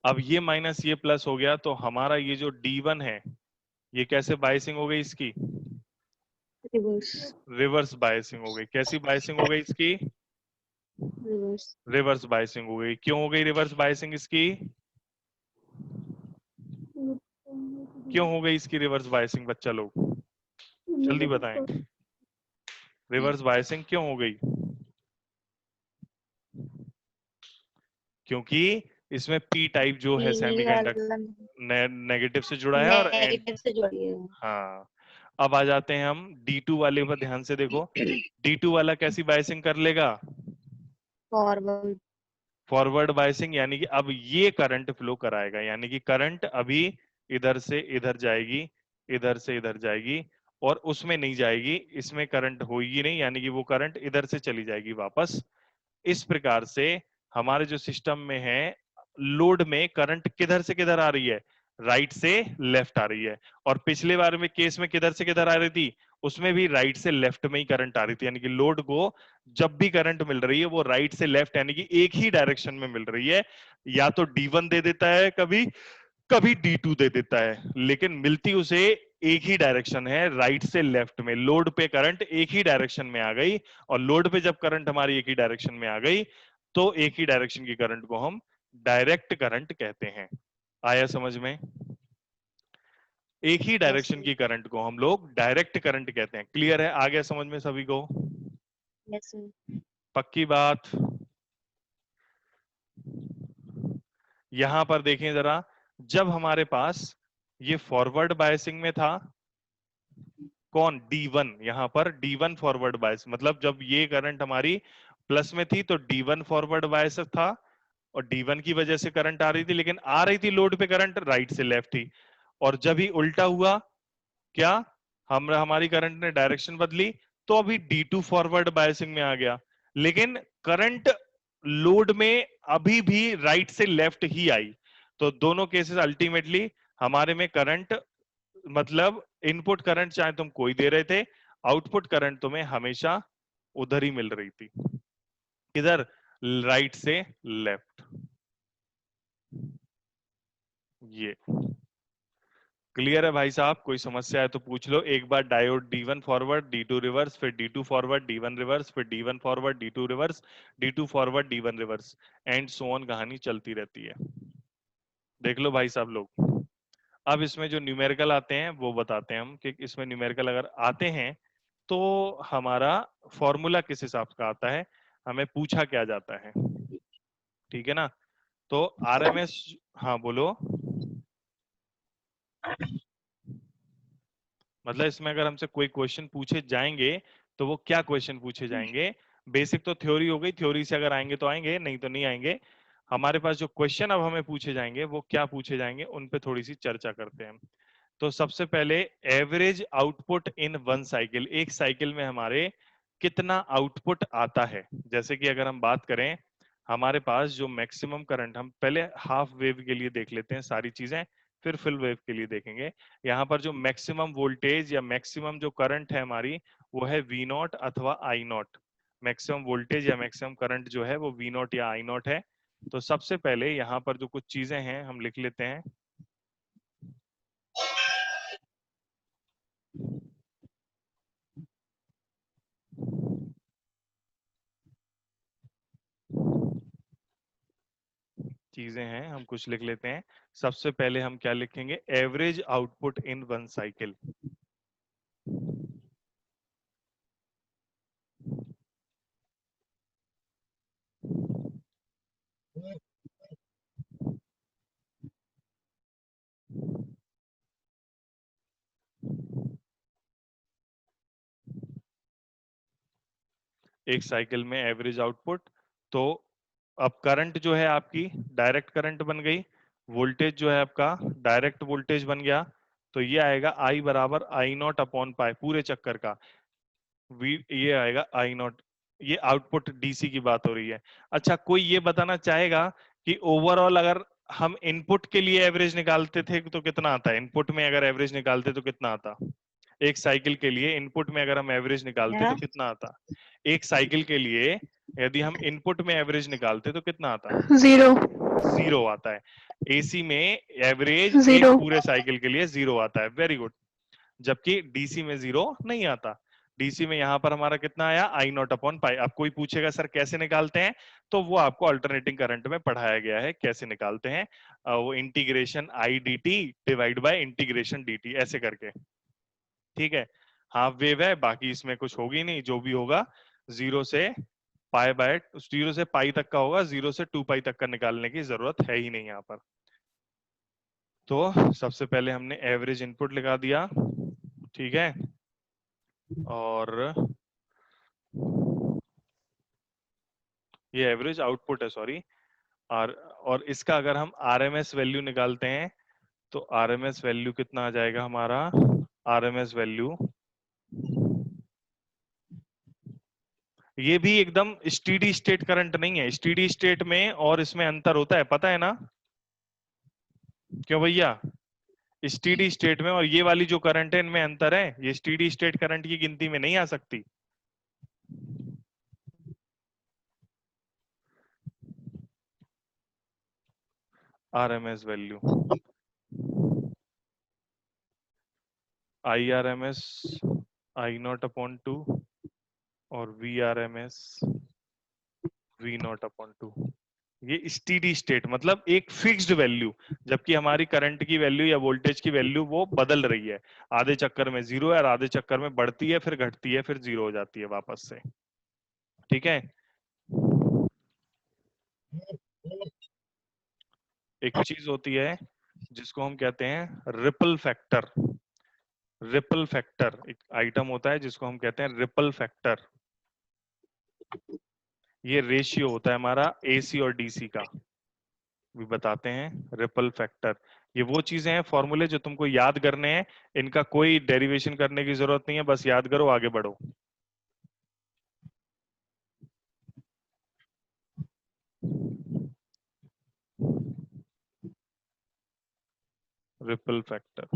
अब ये माइनस ये प्लस हो गया, तो हमारा ये जो D1 है ये कैसे बायसिंग हो गई इसकी? रिवर्स। रिवर्स बायसिंग हो गई। कैसी बायसिंग हो गई इसकी? रिवर्स। रिवर्स बायसिंग हो गई। क्यों हो गई रिवर्स बायसिंग इसकी? क्यों हो गई इसकी रिवर्स बायसिंग बच्चा लोग? जल्दी बताएं, रिवर्स बायसिंग क्यों हो गई? क्योंकि इसमें P टाइप जो है सेमीकंडक्टर नेगेटिव से जुड़ा है और नेगेटिव से जुड़ी है। हाँ। अब आ जाते हैं हम D2 वाले पर, ध्यान से देखो। D2 वाला कैसी बायसिंग कर लेगा? फॉरवर्ड। फॉरवर्ड बायसिंग, यानी कि अब ये करंट फ्लो कराएगा, यानी कि करंट अभी इधर से इधर जाएगी, इधर से इधर जाएगी, और उसमें नहीं जाएगी, इसमें करंट होगी नहीं, यानी कि वो करंट इधर से चली जाएगी वापस। इस प्रकार से हमारे जो सिस्टम में है, लोड में करंट किधर से किधर आ रही है? राइट से लेफ्ट आ रही है। और पिछले बार में केस में किधर से किधर आ रही थी? उसमें भी राइट से लेफ्ट में ही करंट आ रही थी। यानी कि लोड को जब भी करंट मिल रही है वो राइट से लेफ्ट, यानी कि एक ही डायरेक्शन में मिल रही है। या तो D1 दे देता है, कभी कभी D2 दे देता है, लेकिन मिलती उसे एक ही डायरेक्शन है, राइट से लेफ्ट में। लोड पे करंट एक ही डायरेक्शन में आ गई, और लोड पे जब करंट हमारी एक ही डायरेक्शन में आ गई तो एक ही डायरेक्शन की करंट को हम डायरेक्ट करंट कहते हैं। आया समझ में? एक ही डायरेक्शन की करंट को हम लोग डायरेक्ट करंट कहते हैं। क्लियर है? आ गया समझ में सभी को? Yes sir. पक्की बात? यहां पर देखें जरा, जब हमारे पास ये फॉरवर्ड बायसिंग में था, कौन? D1। यहां पर D1 फॉरवर्ड बायस, मतलब जब ये करंट हमारी प्लस में थी तो D1 फॉरवर्ड बायस था, और D1 की वजह से करंट आ रही थी, लेकिन आ रही थी लोड पे करंट राइट से लेफ्ट ही। और जब ही उल्टा हुआ, क्या हमारी करंट ने डायरेक्शन बदली, तो अभी D2 फॉरवर्ड बायसिंग में आ गया, लेकिन करंट लोड में अभी भी राइट से लेफ्ट ही आई। तो दोनों केसेस अल्टीमेटली हमारे में करंट, मतलब इनपुट करंट चाहे तुम कोई दे रहे थे, आउटपुट करंट तुम्हें हमेशा उधर ही मिल रही थी। किधर? राइट से लेफ्ट। ये क्लियर है भाई साहब? कोई समस्या है तो पूछ लो। एक बार diode D1 forward, D2 reverse, फिर D2 फॉरवर्ड, D1 रिवर्स, फिर D1 forward, D2 reverse, D2 forward, D1 reverse, and so on, कहानी चलती रहती है। देख लो भाई साहब लोग। अब इसमें जो न्यूमेरिकल आते हैं वो बताते हैं हम, कि इसमें न्यूमेरिकल अगर आते हैं तो हमारा फॉर्मूला किस हिसाब का आता है, हमें पूछा क्या जाता है। ठीक है ना? तो RMS, हाँ बोलो। मतलब इसमें अगर हमसे कोई क्वेश्चन पूछे जाएंगे तो वो क्या क्वेश्चन पूछे जाएंगे? बेसिक तो थ्योरी हो गई, थ्योरी से अगर आएंगे तो आएंगे, नहीं तो नहीं आएंगे। हमारे पास जो क्वेश्चन अब हमें पूछे जाएंगे वो क्या पूछे जाएंगे, उन पे थोड़ी सी चर्चा करते हैं। तो सबसे पहले, average output in one cycle, एक साइकिल में हमारे कितना आउटपुट आता है। जैसे कि अगर हम बात करें, हमारे पास जो मैक्सिमम करंट, हम पहले हाफ वेव के लिए देख लेते हैं सारी चीजें, फिर फुल वेव के लिए देखेंगे। यहाँ पर जो मैक्सिमम वोल्टेज या मैक्सिमम जो करंट है हमारी, वो है वी नॉट अथवा आई नॉट। मैक्सिमम वोल्टेज या मैक्सिमम करंट जो है वो वी नॉट या आई नॉट है। तो सबसे पहले यहाँ पर जो कुछ चीजें हैं हम लिख लेते हैं। चीजें हैं हम कुछ लिख लेते हैं। सबसे पहले हम क्या लिखेंगे, average output in one cycle. एक साइकिल में एवरेज आउटपुट। तो अब करंट जो है आपकी डायरेक्ट करंट बन गई, वोल्टेज जो है आपका डायरेक्ट वोल्टेज बन गया। तो ये आएगा आई बराबर आई नॉट अपॉन पाई पूरे चक्कर का। ये आएगा आई नॉट। ये आउटपुट डीसी की बात हो रही है। अच्छा, कोई ये बताना चाहेगा कि ओवरऑल अगर हम इनपुट के लिए एवरेज निकालते थे तो कितना आता है? इनपुट में अगर एवरेज निकालते तो कितना आता? एक साइकिल के लिए इनपुट में अगर हम एवरेज निकालते तो कितना आता? एक साइकिल के लिए यदि हम इनपुट में एवरेज निकालते तो कितना आता? 0 0 आता है। एसी में एवरेज एक 0 पूरे साइकिल के लिए 0 आता है। Very good. जबकि डीसी में 0 नहीं आता। डीसी में यहां पर हमारा कितना आया, आई नॉट अपॉन पाई। अब कोई पूछेगा सर कैसे निकालते हैं, तो वो आपको अल्टरनेटिंग करंट में पढ़ाया गया है कैसे निकालते हैं। वो integration I D T divide by integration D T ऐसे करके। ठीक है, हाफ वेव है, बाकी इसमें कुछ होगी नहीं। जो भी होगा 0 से पाई बाय 0 से पाई तक का होगा, 0 से 2 पाई तक का निकालने की जरूरत है ही नहीं यहाँ पर। तो सबसे पहले हमने एवरेज इनपुट लगा दिया, ठीक है, और ये एवरेज आउटपुट है, सॉरी। और इसका अगर हम आरएमएस वैल्यू निकालते हैं तो आरएमएस वैल्यू कितना आ जाएगा हमारा? आरएमएस वैल्यू ये भी एकदम स्टीडी स्टेट करंट नहीं है। स्टीडी स्टेट में और इसमें अंतर होता है, पता है ना? क्यों भैया? स्टीडी स्टेट में और ये वाली जो करंट है इनमें अंतर है। ये स्टीडी स्टेट करंट की गिनती में नहीं आ सकती। RMS value I R M S I naught upon 2 और V R M S V naught upon 2। ये स्टीडी स्टेट मतलब एक फिक्स्ड वैल्यू, जबकि हमारी करंट की वैल्यू या वोल्टेज की वैल्यू वो बदल रही है। आधे चक्कर में 0 है और आधे चक्कर में बढ़ती है, फिर घटती है, फिर 0 हो जाती है वापस से। ठीक है। एक चीज होती है जिसको हम कहते हैं रिपल फैक्टर। रिपल फैक्टर एक आइटम होता है जिसको हम कहते हैं रिपल फैक्टर। ये रेशियो होता है हमारा एसी और डीसी का, भी बताते हैं रिपल फैक्टर। ये वो चीजें हैं, फॉर्मूले जो तुमको याद करने हैं। इनका कोई डेरिवेशन करने की जरूरत नहीं है, बस याद करो, आगे बढ़ो। रिपल फैक्टर,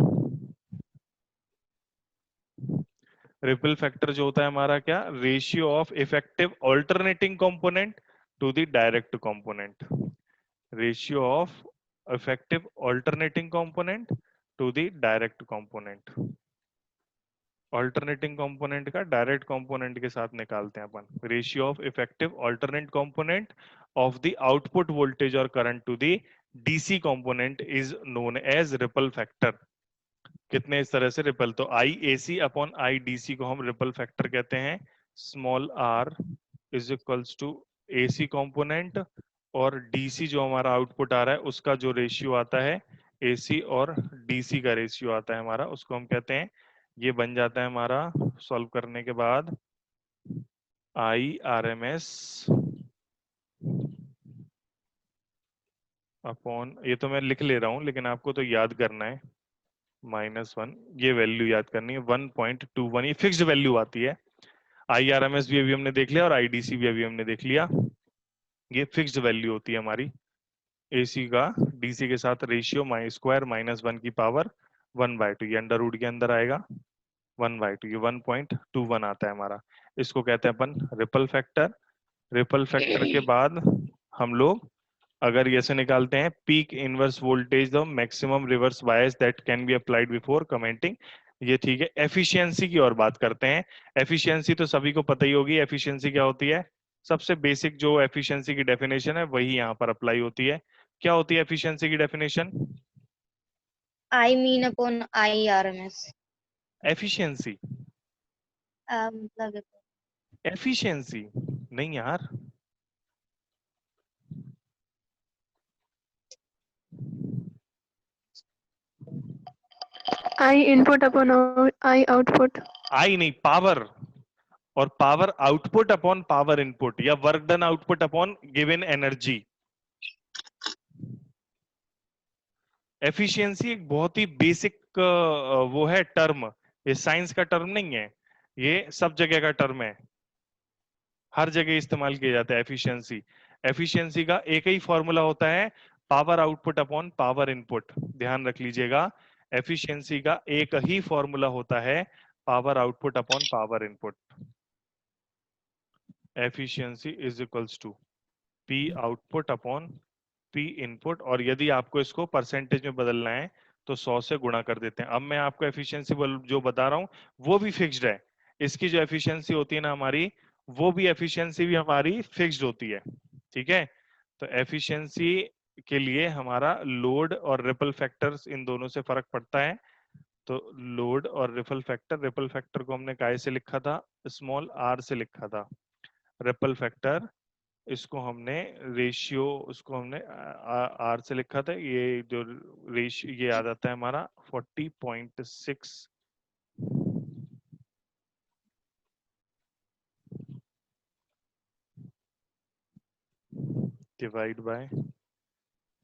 रिपल फैक्टर जो होता है हमारा क्या, ratio of effective alternating component to the direct component. Ratio of effective alternating component to the direct component. Alternating component का डायरेक्ट कंपोनेंट के साथ निकालते हैं अपन। Ratio of effective alternate component of the output voltage और current to the DC component is known as ripple factor. कितने इस तरह से रिपल, तो आई ए सी अपॉन आई डी सी को हम रिपल फैक्टर कहते हैं। Small R is equals to A C component और डीसी जो हमारा आउटपुट आ रहा है उसका जो रेशियो आता है एसी और डीसी का रेशियो आता है हमारा, उसको हम कहते हैं। ये बन जाता है हमारा सॉल्व करने के बाद I R M S upon, ये तो मैं लिख ले रहा हूं लेकिन आपको तो याद करना है, -1। ये वैल्यू याद करनी है 1.21। ये फिक्स्ड वैल्यू आती है। IRMS भी अभी हमने देख लिया और IDC भी अभी हमने देख लिया। ये फिक्स्ड वैल्यू होती है हमारी। AC का DC के साथ रेशियो स्क्वायर -1 की पावर 1/2, ये अंडर रूट के अंदर आएगा 1/2, ये 1.21 आता है हमारा। इसको कहते हैं अपन रिपल फैक्टर। रिपल फैक्टर के बाद हम लोग अगर ये से निकालते हैं peak inverse voltage the maximum reverse bias that can be applied before commenting, ये ठीक है। एफिशिएंसी की और बात करते हैं। एफिशिएंसी तो सभी को पता ही होगी, एफिशिएंसी क्या होती है। सबसे बेसिक जो एफिशिएंसी की डेफिनेशन है वही यहाँ पर अप्लाई होती है। क्या होती है एफिशिएंसी की definition? I mean upon IRMS। Efficiency मतलब एफिशिएंसी नहीं यार, I input upon I output। आई नहीं, पावर। और power output upon power input, या work done output upon given energy. Efficiency एक बहुत ही बेसिक वो है टर्म, ये साइंस का टर्म नहीं है, ये सब जगह का टर्म है, हर जगह इस्तेमाल किया जाता है एफिशिएंसी। एफिशिएंसी का एक ही फॉर्मूला होता है, power output upon power input. ध्यान रख लीजिएगा, एफिशिएंसी का एक ही फॉर्मूला होता है, power output upon power input. Efficiency is equals to P output upon P input, और यदि आपको इसको परसेंटेज में बदलना है तो 100 से गुणा कर देते हैं। अब मैं आपको एफिशिएंसी जो बता रहा हूं वो भी फिक्स्ड है, इसकी जो एफिशिएंसी होती है ना हमारी, वो भी एफिशिएंसी भी हमारी फिक्स्ड होती है, ठीक है। तो एफिशिएंसी के लिए हमारा लोड और रिपल फैक्टर्स, इन दोनों से फर्क पड़ता है। तो लोड और रिपल फैक्टर को हमने काय से लिखा था, स्मॉल r से लिखा था। रिपल फैक्टर इसको हमने रेशियो, उसको हमने आर से लिखा था, ये जो रेशियो ये आ जाता है हमारा 40.6 divide by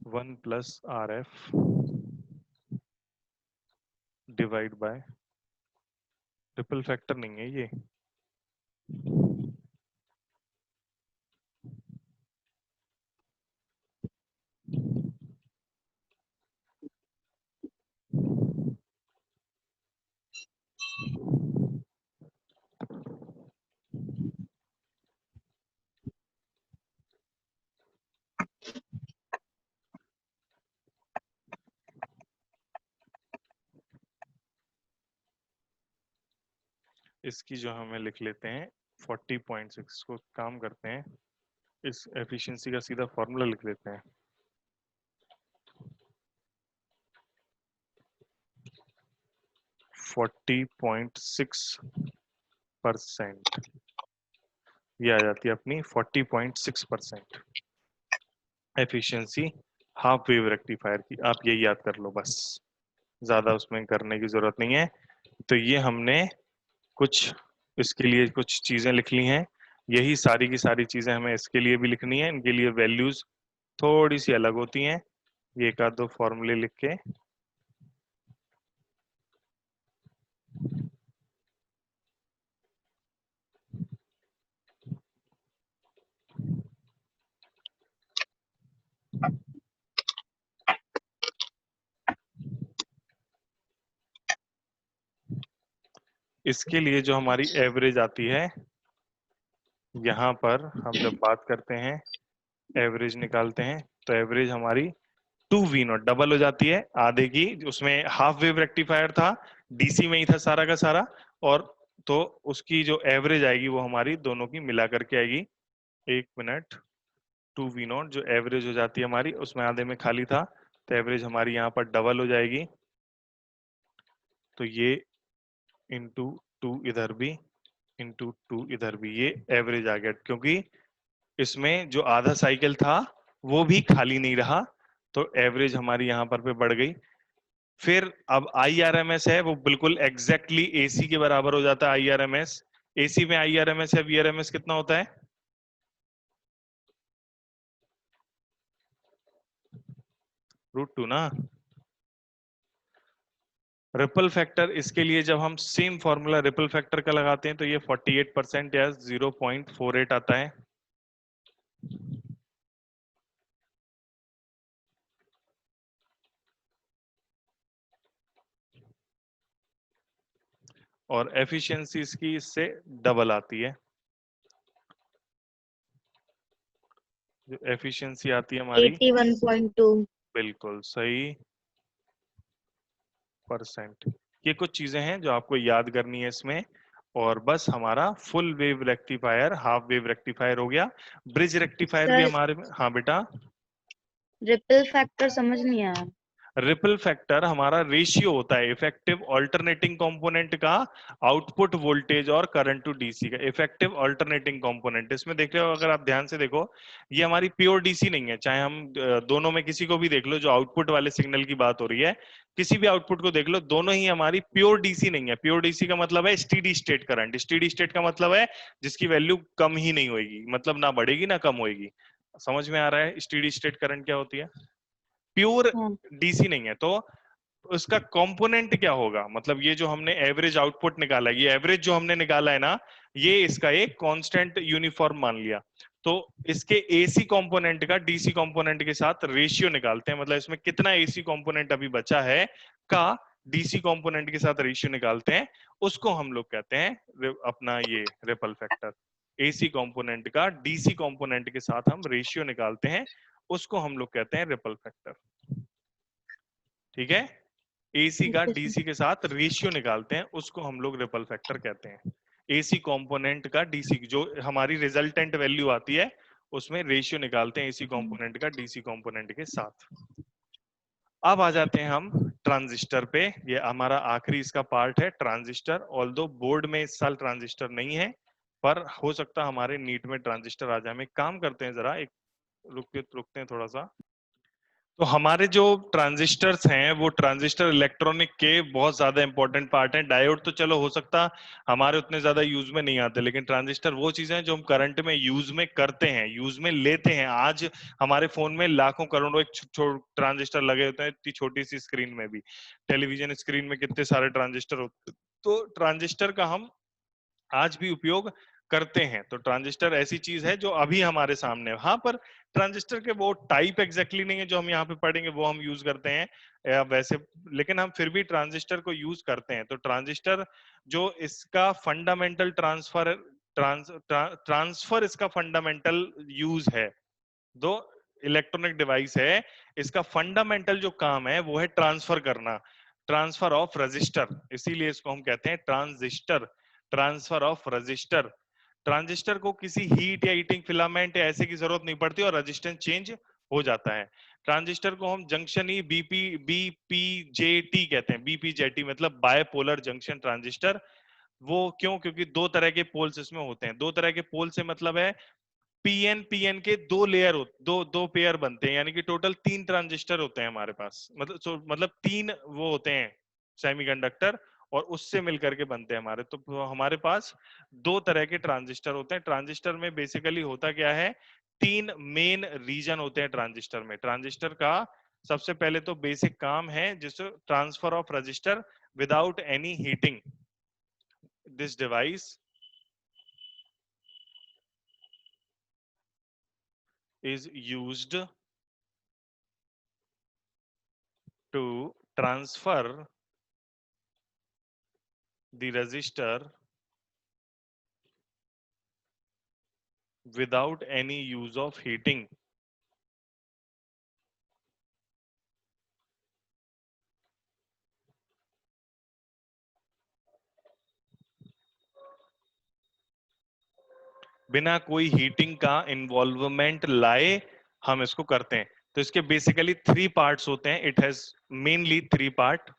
1 plus RF divide by, ripple factor नहीं है ये, इसकी जो हमें लिख लेते हैं 40.6 को, काम करते हैं इस एफिशिएंसी का सीधा फॉर्मूला लिख लेते हैं। 40.6%, ये आ जाती है अपनी 40.6% एफिशिएंसी हाफ वेव रेक्टिफायर की। आप यही याद कर लो बस, ज्यादा उसमें करने की जरूरत नहीं है। तो ये हमने कुछ इसके लिए कुछ चीजें लिख ली हैं, यही सारी की सारी चीजें हमें इसके लिए भी लिखनी है। इनके लिए वैल्यूज थोड़ी सी अलग होती हैं, ये एक आध दो फॉर्मूले लिख के इसके लिए जो हमारी एवरेज आती है, यहाँ पर हम जब बात करते हैं एवरेज निकालते हैं, तो एवरेज हमारी 2V0 डबल हो जाती है आधे की, उसमें हाफ वेव रेक्टिफायर था, डीसी में ही था सारा का सारा, और तो उसकी जो एवरेज आएगी वो हमारी दोनों की मिला करके आएगी। एक मिनट, 2V0 जो एवरेज हो जाती है हमारी, उसमें आधे में खाली था, तो एवरेज हमारी यहाँ पर डबल हो जाएगी। तो ये इंटू 2 इधर भी, इंटू 2 इधर भी, ये एवरेज आ गया, क्योंकि इसमें जो आधा साइकिल था वो भी खाली नहीं रहा, तो एवरेज हमारी यहाँ पर पे बढ़ गई। फिर अब IRMS है, वो बिल्कुल एग्जैक्टली AC के बराबर हो जाता है IRMS। AC में IRMS है, VRMS कितना होता है? √2 ना। रिपल फैक्टर, इसके लिए जब हम सेम फॉर्मूला रिपल फैक्टर का लगाते हैं तो ये 48% या 0.48 आता है। और एफिशिएंसी इसकी इससे डबल आती है। जो एफिशिएंसी आती है हमारी 81.2। बिल्कुल सही %। ये कुछ चीजें हैं जो आपको याद करनी है इसमें। और बस हमारा full wave rectifier, half wave rectifier हो गया। ब्रिज रेक्टिफायर भी सर हमारे में, हाँ बेटा। रिपल फैक्टर समझ नहीं आया। रिपल फैक्टर हमारा रेशियो होता है इफेक्टिव ऑल्टरनेटिंग कंपोनेंट का आउटपुट वोल्टेज और करंट टू डीसी का। इफेक्टिव ऑल्टरनेटिंग कंपोनेंट इसमें देख रहे हो, अगर आप ध्यान से देखो, ये हमारी प्योर डीसी नहीं है। चाहे हम दोनों में किसी को भी देख लो, जो आउटपुट वाले सिग्नल की बात हो रही है, किसी भी आउटपुट को देख लो, दोनों ही हमारी प्योर डीसी नहीं है। प्योर डीसी का मतलब है steady state current. Steady state का मतलब है जिसकी वैल्यू कम ही नहीं होगी, मतलब ना बढ़ेगी ना कम होगी। समझ में आ रहा है स्टेडी स्टेट करंट क्या होती है? प्योर हाँ डीसी नहीं है। तो उसका कंपोनेंट क्या होगा, मतलब ये जो हमने एवरेज आउटपुट निकाला है, ये एवरेज जो हमने निकाला है ना, ये इसका एक कांस्टेंट यूनिफॉर्म मान लिया। तो इसके एसी कंपोनेंट का डीसी कंपोनेंट के साथ रेशियो निकालते हैं, मतलब इसमें कितना एसी कंपोनेंट अभी बचा है का डीसी कंपोनेंट के साथ रेशियो निकालते हैं। उसको हम लोग कहते हैं अपना ये रिपल फैक्टर। एसी कंपोनेंट का डीसी कंपोनेंट के साथ हम रेशियो निकालते हैं, उसको हम लोग कहते हैं रिपल फैक्टर। ठीक है? एसी का ठीक है सर। डीसी के साथ रेशियो निकालते हैं, उसको हम लोग रिपल फैक्टर कहते हैं। एसी कंपोनेंट का डीसी, जो हमारी रिजल्टेंट वैल्यू आती है, उसमें रेशियो निकालते हैं एसी कंपोनेंट का डीसी कंपोनेंट के साथ। अब आ जाते हैं हम ट्रांजिस्टर पे। ये हमारा आखिरी इसका पार्ट है, ट्रांजिस्टर। ऑल्दो बोर्ड में इस साल ट्रांजिस्टर नहीं है, पर हो सकता हमारे नीट में ट्रांजिस्टर आ जाए। हम एक काम करते हैं, जरा एक रुकते हैं थोड़ा सा। तो हमारे जो ट्रांजिस्टर्स हैं, वो ट्रांजिस्टर इलेक्ट्रॉनिक के बहुत ज्यादा इंपॉर्टेंट पार्ट हैं। डायोड तो चलो हो सकता हमारे उतने ज्यादा यूज में नहीं आते, लेकिन ट्रांजिस्टर वो चीजें हैं जो हम करंट में यूज में करते हैं, यूज में लेते हैं। आज हमारे फोन में लाखों करोड़ों एक ट्रांजिस्टर लगे होते हैं, इतनी छोटी सी स्क्रीन में भी। टेलीविजन स्क्रीन में कितने सारे ट्रांजिस्टर होते हैं। तो ट्रांजिस्टर का हम आज भी उपयोग करते हैं। तो ट्रांजिस्टर ऐसी चीज है जो अभी हमारे सामने है। हाँ, पर ट्रांजिस्टर के वो टाइप एग्जैक्टली नहीं है जो हम यहाँ पे पढ़ेंगे, वो हम यूज करते हैं या वैसे, लेकिन हम फिर भी ट्रांजिस्टर को यूज करते हैं। तो ट्रांजिस्टर जो इसका फंडामेंटल ट्रांसफर इसका फंडामेंटल यूज है। दो इलेक्ट्रॉनिक डिवाइस है, इसका फंडामेंटल जो काम है वो है ट्रांसफर करना, ट्रांसफर ऑफ रजिस्टर। इसीलिए इसको हम कहते हैं transistor, transfer of register. Transistor को किसी हीट या हीटिंग फिलामेंट या ऐसे की जरूरत नहीं पड़ती और रेजिस्टेंस चेंज हो जाता है। ट्रांजिस्टर को हम जंक्शन ही बीपीजेटी कहते हैं। बीपीजेटी मतलब बायपोलर जंक्शन ट्रांजिस्टर। वो क्यों? क्योंकि दो तरह के पोल्स इसमें होते हैं। दो तरह के पोल से मतलब है पीएन के दो लेयर दो दो पेयर बनते हैं, यानी कि टोटल 3 ट्रांजिस्टर होते हैं हमारे पास। मतलब 3 वो होते हैं सेमीकंडक्टर, और उससे मिलकर के बनते हैं हमारे। तो हमारे पास दो तरह के ट्रांजिस्टर होते हैं। ट्रांजिस्टर में बेसिकली होता क्या है, 3 मेन रीजन होते हैं ट्रांजिस्टर में। ट्रांजिस्टर का सबसे पहले तो बेसिक काम है जिससे transfer of register without any heating. This device is used to transfer the resistor without any use of heating. बिना कोई हीटिंग का इन्वॉल्वमेंट लाए हम इसको करते हैं। तो इसके बेसिकली 3 पार्ट्स होते हैं। It has mainly 3 part.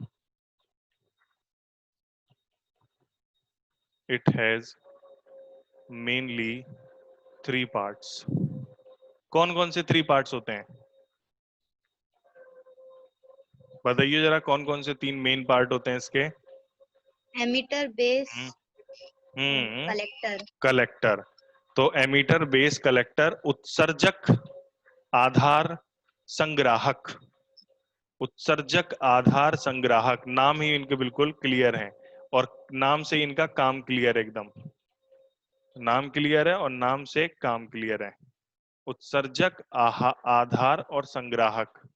It has mainly 3 parts. कौन कौन से 3 पार्ट्स होते हैं बताइए जरा, कौन कौन से 3 मेन पार्ट होते हैं इसके? एमीटर, बेस, हम्म कलेक्टर। कलेक्टर। तो एमीटर, बेस, कलेक्टर, उत्सर्जक, आधार, संग्राहक। उत्सर्जक, आधार, संग्राहक, नाम ही इनके बिल्कुल क्लियर हैं, और नाम से इनका काम क्लियर है एकदम। नाम क्लियर है और नाम से काम क्लियर है। उत्सर्जक, आधार और संग्राहक।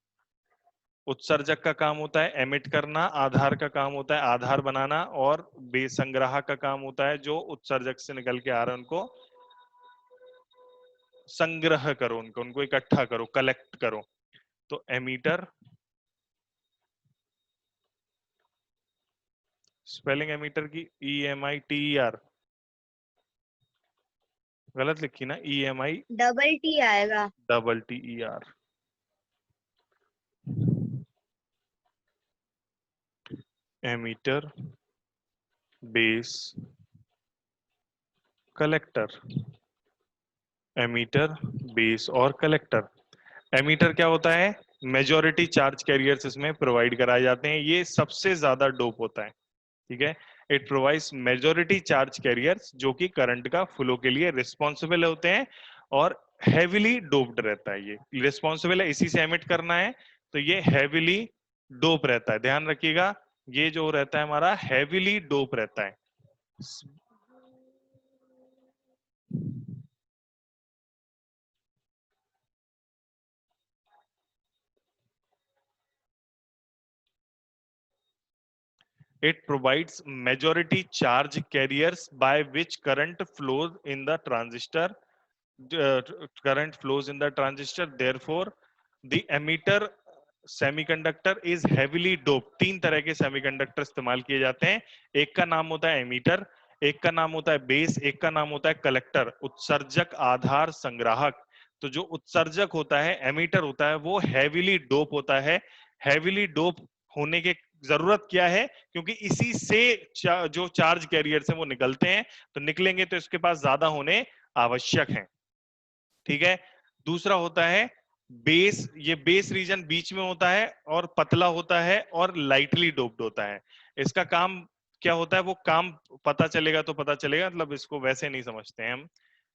उत्सर्जक का काम होता है एमिट करना, आधार का काम होता है आधार बनाना, और बेस संग्राहक का काम होता है जो उत्सर्जक से निकल के आ रहे हैं उनको संग्रह करो, उनको इकट्ठा करो, कलेक्ट करो। तो एमीटर, स्पेलिंग एमीटर की EMITER गलत लिखी ना, EMI डबल टी आएगा। TER। Emitter, base, collector, emitter, base और कलेक्टर। एमीटर क्या होता है? मेजॉरिटी चार्ज कैरियर्स इसमें प्रोवाइड कराए जाते हैं, ये सबसे ज्यादा डोप होता है, ठीक है। It provides majority charge carriers जो कि करंट का फ्लो के लिए रिस्पॉन्सिबल होते हैं और हैविली डोप्ड रहता है। ये रिस्पॉन्सिबल है, इसी से एमिट करना है, तो ये हैविली डोप रहता है, ध्यान रखिएगा। ये जो रहता है हमारा हैविली डोप रहता है। It provides majority charge carriers by which current flows in the transistor. Current flows in the transistor. Therefore, the emitter semiconductor is heavily dope. तीन तरह के सेमीकंडक्टर इस्तेमाल किए जाते हैं, एक का नाम होता है एमीटर, एक का नाम होता है बेस, एक का नाम होता है कलेक्टर, उत्सर्जक आधार संग्राहक। तो जो उत्सर्जक होता है एमीटर होता है वो हैविली डोप होता है। हैविली डोप होने के जरूरत क्या है? क्योंकि इसी से जो चार्ज कैरियर्स हैं वो निकलते हैं, तो निकलेंगे तो इसके पास ज्यादा होने आवश्यक है, ठीक है। दूसरा होता है बेस, ये बेस रीजन बीच में होता है और पतला होता है और लाइटली डोप्ड होता है। इसका काम क्या होता है? वो काम पता चलेगा तो पता चलेगा, मतलब इसको वैसे नहीं समझते हैं हम।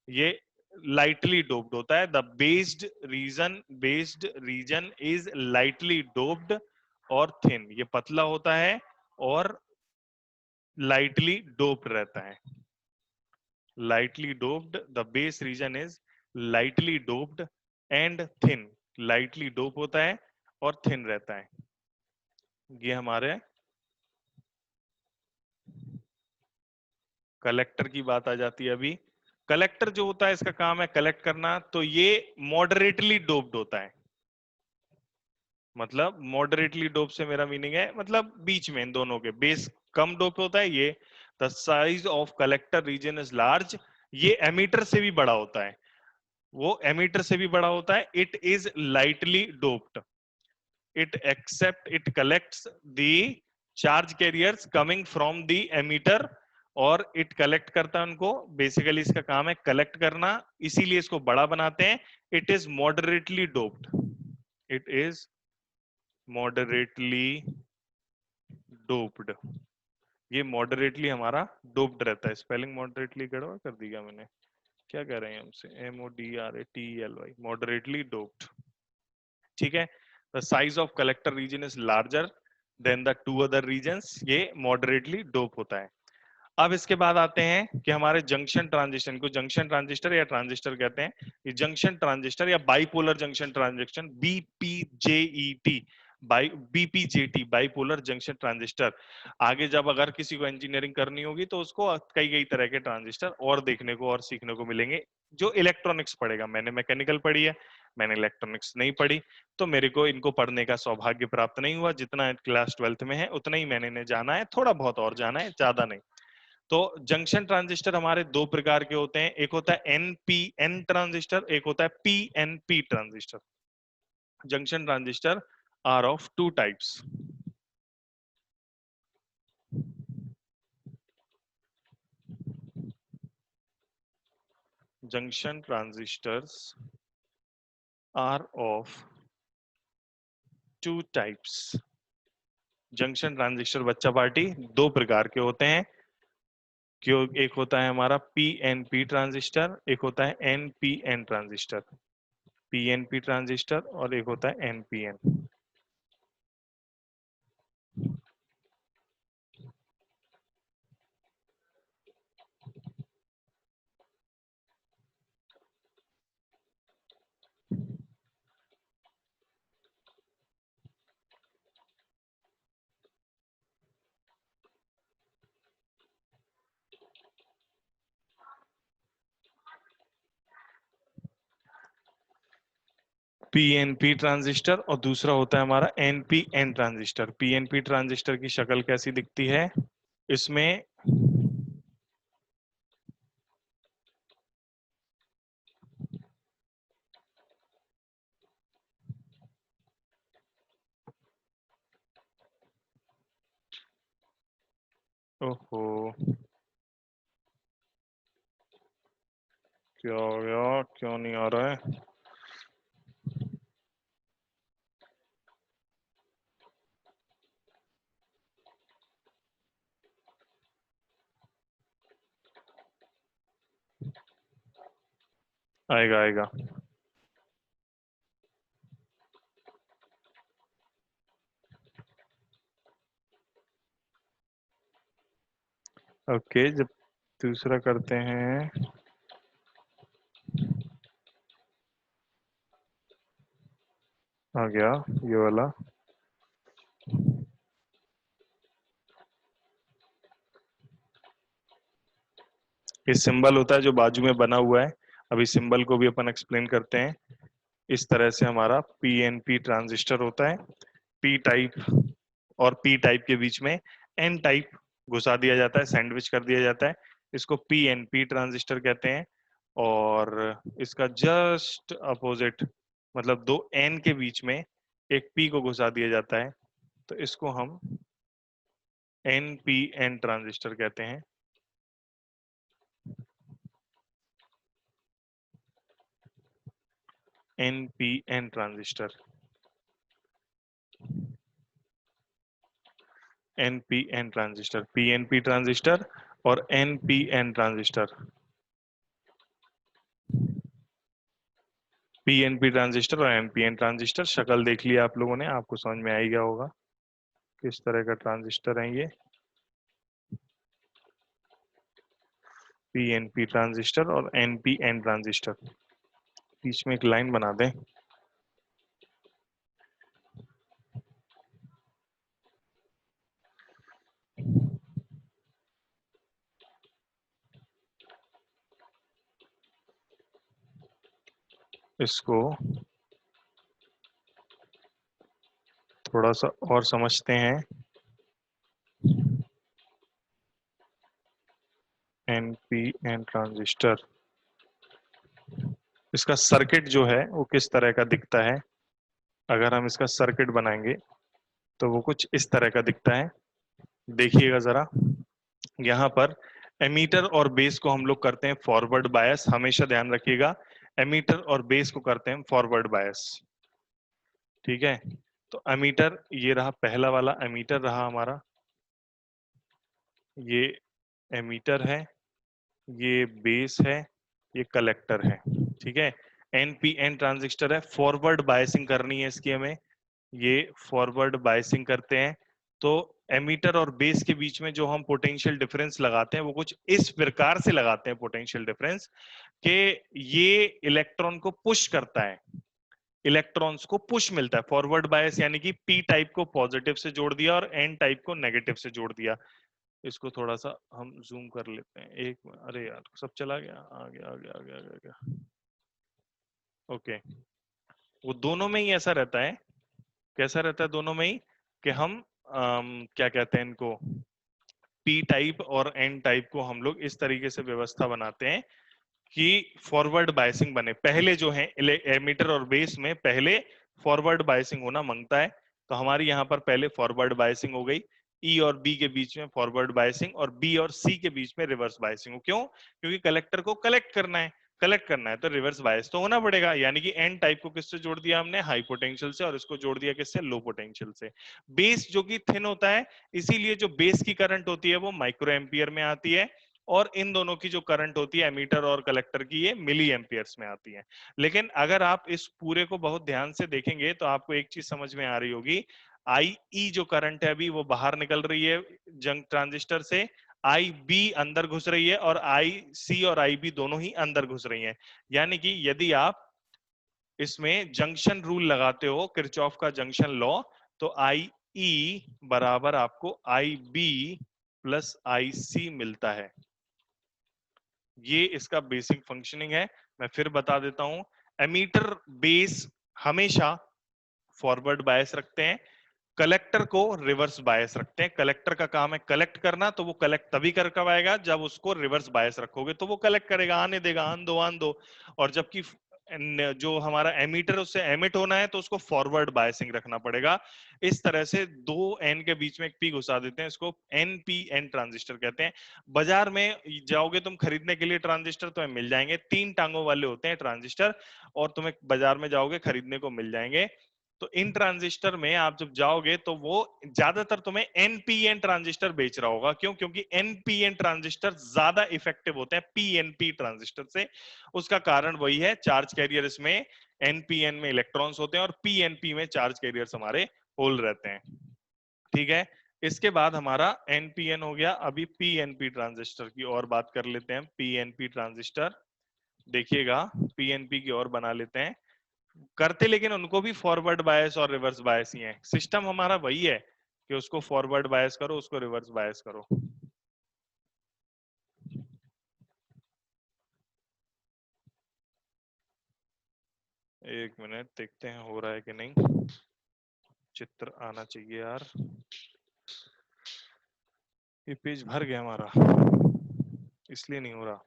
ये लाइटली डोप्ड होता है। The based region is lightly doped और थिन, ये पतला होता है और लाइटली डोप्ड रहता है। lightly doped, the base region is lightly doped and thin। lightly dope होता है और thin रहता है। ये हमारे कलेक्टर की बात आ जाती है। अभी कलेक्टर जो होता है इसका काम है कलेक्ट करना, तो ये मॉडरेटली डोप्ड होता है। मतलब मॉडरेटली डोप से मेरा मीनिंग है मतलब बीच में, इन दोनों के बेस कम डोप होता है ये। The size of collector region is large, ये एमीटर से भी बड़ा होता है, वो एमीटर से भी बड़ा होता है। It is lightly doped, it collects the charge carriers coming from the emitter, और इट कलेक्ट करता है उनको। बेसिकली इसका काम है कलेक्ट करना, इसीलिए इसको बड़ा बनाते हैं। It is moderately doped, it is moderately doped. ये मॉडरेटली हमारा डोप्ड रहता है। स्पेलिंग मॉडरेटली गड़बड़ कर दिया मैंने, क्या कह रहे हैं हमसे? MODRATELY, मॉडरेटली डोप्ड, ठीक है। The size of collector region is larger than the two other regions, ये मॉडरेटली डोप होता है। अब इसके बाद आते हैं कि हमारे जंक्शन ट्रांजिस्टर को जंक्शन ट्रांजिस्टर या ट्रांजिस्टर कहते हैं। ये जंक्शन ट्रांजिस्टर या bipolar junction transistor, BPJET, BPJT, bipolar junction transistor. आगे जब अगर किसी को इंजीनियरिंग करनी होगी तो उसको कई कई तरह के ट्रांजिस्टर और देखने को और सीखने को मिलेंगे जो इलेक्ट्रॉनिक्स पढ़ेगा। मैंने मैकेनिकल पढ़ी है, मैंने इलेक्ट्रॉनिक्स नहीं पढ़ी, तो मेरे को इनको पढ़ने का सौभाग्य प्राप्त नहीं हुआ। जितना क्लास 12th में है उतना ही मैंने जाना है, थोड़ा बहुत और जाना है, ज्यादा नहीं। तो जंक्शन ट्रांजिस्टर हमारे दो प्रकार के होते हैं, एक होता है NPN ट्रांजिस्टर, एक होता है PNP transistor. Junction transistor are of two types. Junction transistors are of two types. Junction transistor बच्चा पार्टी दो प्रकार के होते हैं, क्यों? एक होता है हमारा PNP ट्रांजिस्टर, एक होता है NPN ट्रांजिस्टर। PNP ट्रांजिस्टर और एक होता है NPN। पीएनपी ट्रांजिस्टर और दूसरा होता है हमारा एनपीएन ट्रांजिस्टर। पीएनपी ट्रांजिस्टर की शक्ल कैसी दिखती है? इसमें ओहो, क्या हो गया? क्यों नहीं आ रहा है? आएगा आएगा। ओके, जब दूसरा करते हैं, आ गया ये वाला। ये सिंबल होता है जो बाजू में बना हुआ है। अभी सिंबल को भी अपन एक्सप्लेन करते हैं। इस तरह से हमारा पीएनपी ट्रांजिस्टर होता है। पी टाइप और पी टाइप के बीच में एन टाइप घुसा दिया जाता है, सैंडविच कर दिया जाता है। इसको पीएनपी ट्रांजिस्टर कहते हैं। और इसका जस्ट अपोजिट, मतलब दो एन के बीच में एक पी को घुसा दिया जाता है, तो इसको हम एनपीएन ट्रांजिस्टर कहते हैं। NPN transistor, NPN transistor, PNP transistor और एनपीएन ट्रांजिस्टर। पीएनपी ट्रांजिस्टर और एनपीएन ट्रांजिस्टर, शक्ल देख लिया आप लोगों ने, आपको समझ में आ ही गया होगा किस तरह का ट्रांजिस्टर है ये। पीएनपी ट्रांजिस्टर और एनपीएन ट्रांजिस्टर, बीच में एक लाइन बना दें। इसको थोड़ा सा और समझते हैं। एनपीएन ट्रांजिस्टर, इसका सर्किट जो है वो किस तरह का दिखता है? अगर हम इसका सर्किट बनाएंगे तो वो कुछ इस तरह का दिखता है। देखिएगा जरा, यहाँ पर एमीटर और बेस को हम लोग करते हैं फॉरवर्ड बायस। हमेशा ध्यान रखिएगा, एमीटर और बेस को करते हैं फॉरवर्ड बायस। ठीक है, तो एमीटर ये रहा, पहला वाला एमीटर रहा हमारा, ये एमीटर है, ये बेस है, ये कलेक्टर है। ठीक है, एनपीएन ट्रांजिस्टर है, फॉरवर्ड बायसिंग करनी है इसकी हमें, ये फॉरवर्ड बायसिंग करते हैं। तो एमीटर और बेस के बीच में जो हम पोटेंशियल डिफरेंस लगाते हैं वो कुछ इस प्रकार से लगाते हैं पोटेंशियल डिफरेंस कि ये इलेक्ट्रॉन को पुश करता है, इलेक्ट्रॉन्स को पुश मिलता है। फॉरवर्ड बायस यानी कि पी टाइप को पॉजिटिव से जोड़ दिया और एन टाइप को नेगेटिव से जोड़ दिया। इसको थोड़ा सा हम जूम कर लेते हैं, एक, अरे यार सब चला गया, आ गया आ गया आ गया आ गया। ओके, वो दोनों में ही ऐसा रहता है। कैसा रहता है दोनों में ही? कि हम क्या कहते हैं इनको, पी टाइप और एन टाइप को हम लोग इस तरीके से व्यवस्था बनाते हैं कि फॉरवर्ड बायसिंग बने। पहले जो है एमीटर और बेस में पहले फॉरवर्ड बायसिंग होना मांगता है, तो हमारी यहाँ पर पहले फॉरवर्ड बायसिंग हो गई। ई और बी के बीच में फॉरवर्ड बायसिंग और बी और सी के बीच में रिवर्स बायसिंग हो। क्यों? क्योंकि कलेक्टर को कलेक्ट करना है, कलेक्ट करना है तो रिवर्स बायस तो होना पड़ेगा। यानी कि एन टाइप को किससे जोड़ दिया हमने? हाई पोटेंशियल से, और इसको जोड़ दिया किससे? लो पोटेंशियल से। बेस जो कि थिन होता है, इसीलिए जो बेस की करंट होती है वो माइक्रो एम्पियर में आती है, और इन दोनों की जो करंट होती है एमीटर और कलेक्टर की, ये मिली एम्पियर्स में आती है। लेकिन अगर आप इस पूरे को बहुत ध्यान से देखेंगे तो आपको एक चीज समझ में आ रही होगी, आई ई जो करंट है अभी वो बाहर निकल रही है जंक ट्रांजिस्टर से, आई बी अंदर घुस रही है, और आई सी और आई बी दोनों ही अंदर घुस रही हैं। यानी कि यदि आप इसमें जंक्शन रूल लगाते हो, किरचॉफ का जंक्शन लॉ, तो आई ई बराबर आपको आई बी प्लस आई सी मिलता है। ये इसका बेसिक फंक्शनिंग है। मैं फिर बता देता हूं, एमीटर बेस हमेशा फॉरवर्ड बायस रखते हैं, कलेक्टर को रिवर्स बायस रखते हैं। कलेक्टर का काम है कलेक्ट करना, तो वो कलेक्ट तभी कर पाएगा जब उसको रिवर्स बायस रखोगे तो वो कलेक्ट करेगा, आने देगा, आन दो। और जबकि जो हमारा एमीटर उससे एमिट होना है तो उसको फॉरवर्ड बायसिंग रखना पड़ेगा। इस तरह से दो एन के बीच में एक पी घुसा देते हैं, इसको एनपीएन ट्रांजिस्टर कहते हैं। बाजार में जाओगे तुम खरीदने के लिए ट्रांजिस्टर, तुम्हें मिल जाएंगे, 3 टांगों वाले होते हैं ट्रांजिस्टर, और तुम्हें बाजार में जाओगे खरीदने को मिल जाएंगे। तो इन ट्रांजिस्टर में आप जब जाओगे तो वो ज्यादातर तुम्हें एनपीएन ट्रांजिस्टर बेच रहा होगा। क्यों? क्योंकि एनपीएन ट्रांजिस्टर ज्यादा इफेक्टिव होते हैं पीएनपी ट्रांजिस्टर से। उसका कारण वही है, चार्ज कैरियर इसमें एनपीएन में इलेक्ट्रॉन्स होते हैं और पीएनपी में चार्ज कैरियर्स हमारे होल रहते हैं। ठीक है, इसके बाद हमारा एनपीएन हो गया। अभी पीएनपी ट्रांजिस्टर की और बात कर लेते हैं। पीएनपी ट्रांजिस्टर देखिएगा, पीएनपी की और बना लेते हैं करते, लेकिन उनको भी फॉरवर्ड बायस और रिवर्स बायस ही है। सिस्टम हमारा वही है कि उसको फॉरवर्ड बायस करो, उसको रिवर्स बायस करो। एक मिनट देखते हैं हो रहा है कि नहीं। चित्र आना चाहिए यार, ये पेज भर गया हमारा, इसलिए नहीं हो रहा।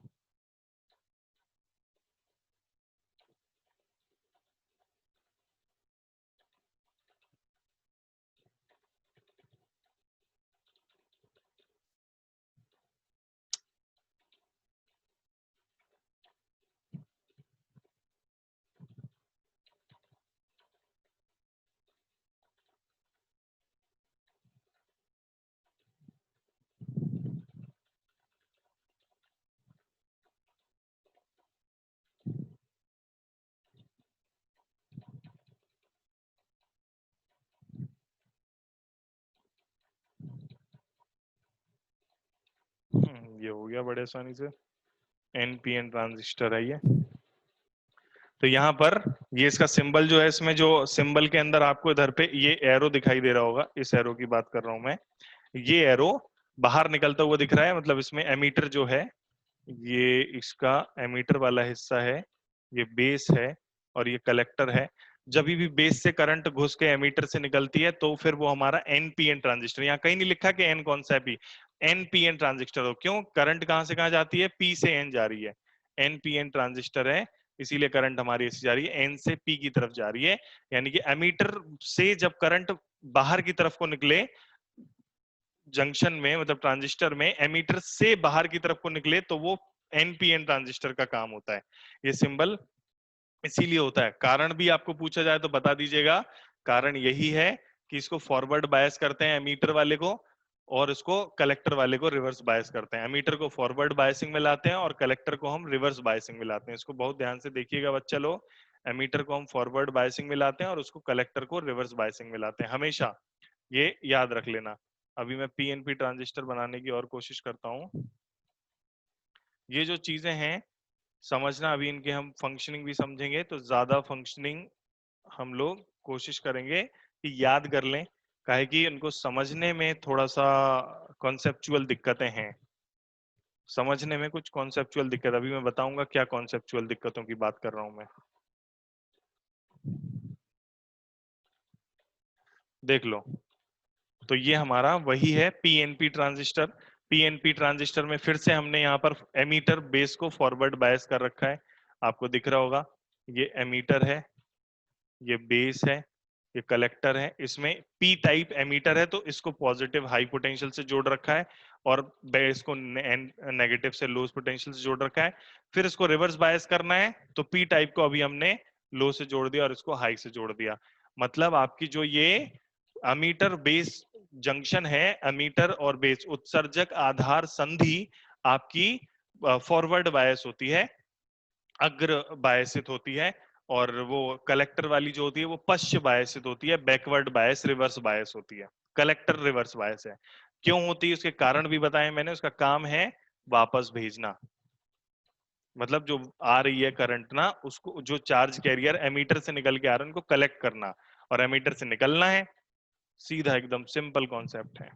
ये हो गया बड़े आसानी से। एनपीएन ट्रांजिस्टर है ये। तो यहाँ पर ये इसका सिंबल जो है, इसमें जो सिंबल के अंदर आपको इधर पे ये एरो दिखाई दे रहा होगा, इस एरो की बात कर रहा हूं मैं। ये एरो बाहर निकलता हुआ दिख रहा है, मतलब इसमें एमीटर जो है, ये इसका एमीटर वाला हिस्सा है, ये बेस है और ये कलेक्टर है। जब भी बेस से करंट घुस के एमीटर से निकलती है तो फिर वो हमारा एनपीएन ट्रांजिस्टर, यहाँ कहीं नहीं लिखा कि एन कौन सा है, पी, एनपीएन ट्रांजिस्टर हो। क्यों? करंट कहां से कहां जाती है? पी से एन जा रही है, एनपीएन ट्रांजिस्टर है, इसीलिए करंट हमारी ऐसी जा रही है, एन से पी की तरफ जा रही है। यानी कि एमीटर से जब करंट बाहर की तरफ को निकले जंक्शन में, मतलब ट्रांजिस्टर में, एमीटर से बाहर की तरफ को निकले तो वो एनपीएन ट्रांजिस्टर का काम होता है। ये सिंबल इसीलिए होता है। कारण भी आपको पूछा जाए तो बता दीजिएगा। कारण यही है कि इसको फॉरवर्ड बायस करते हैं एमीटर वाले को, और इसको कलेक्टर वाले को रिवर्स बायस करते हैं। एमीटर को फॉरवर्ड बायसिंग में लाते हैं और कलेक्टर को हम रिवर्स बायसिंग में लाते हैं। इसको बहुत ध्यान से देखिएगा बच्चा लोग, एमीटर को हम फॉरवर्ड बायसिंग में लाते हैं और उसको कलेक्टर को रिवर्स बायसिंग में लाते हैं, हमेशा ये याद रख लेना। अभी मैं पीएनपी ट्रांजिस्टर बनाने की और कोशिश करता हूं। ये जो चीजें हैं समझना, अभी इनके हम फंक्शनिंग भी समझेंगे, तो ज्यादा फंक्शनिंग हम लोग कोशिश करेंगे कि याद कर लें, काहे कि इनको समझने में थोड़ा सा कॉन्सेप्चुअल दिक्कतें हैं। समझने में कुछ कॉन्सेप्चुअल दिक्कत, अभी मैं बताऊंगा क्या कॉन्सेप्चुअल दिक्कतों की बात कर रहा हूं मैं। देख लो, तो ये हमारा वही है पीएनपी ट्रांजिस्टर। पीएनपी ट्रांजिस्टर में फिर से हमने यहाँ पर एमीटर बेस को फॉरवर्ड बायस कर रखा है, आपको दिख रहा होगा। ये एमीटर है, ये बेस है, ये कलेक्टर है। इसमें पी टाइप एमीटर है तो इसको पॉजिटिव हाई पोटेंशियल से जोड़ रखा है, और बेस को नेगेटिव से लो पोटेंशियल से जोड़ रखा है। फिर इसको रिवर्स बायस करना है तो पी टाइप को अभी हमने लो से जोड़ दिया और इसको हाई से जोड़ दिया। मतलब आपकी जो ये अमीटर बेस जंक्शन है, अमीटर और बेस उत्सर्जक आधार संधि आपकी फॉरवर्ड बायस होती है, अग्र बायसित होती है। और वो कलेक्टर वाली जो होती है वो पश्च बायसित होती है, बैकवर्ड बायस, रिवर्स बायस होती है। कलेक्टर रिवर्स बायस है। क्यों होती है उसके कारण भी बताए मैंने। उसका काम है वापस भेजना, मतलब जो आ रही है करंट ना, उसको जो चार्ज कैरियर एमीटर से निकल के आ रहा है उनको कलेक्ट करना, और एमीटर से निकलना है। सीधा एकदम सिंपल कॉन्सेप्ट है।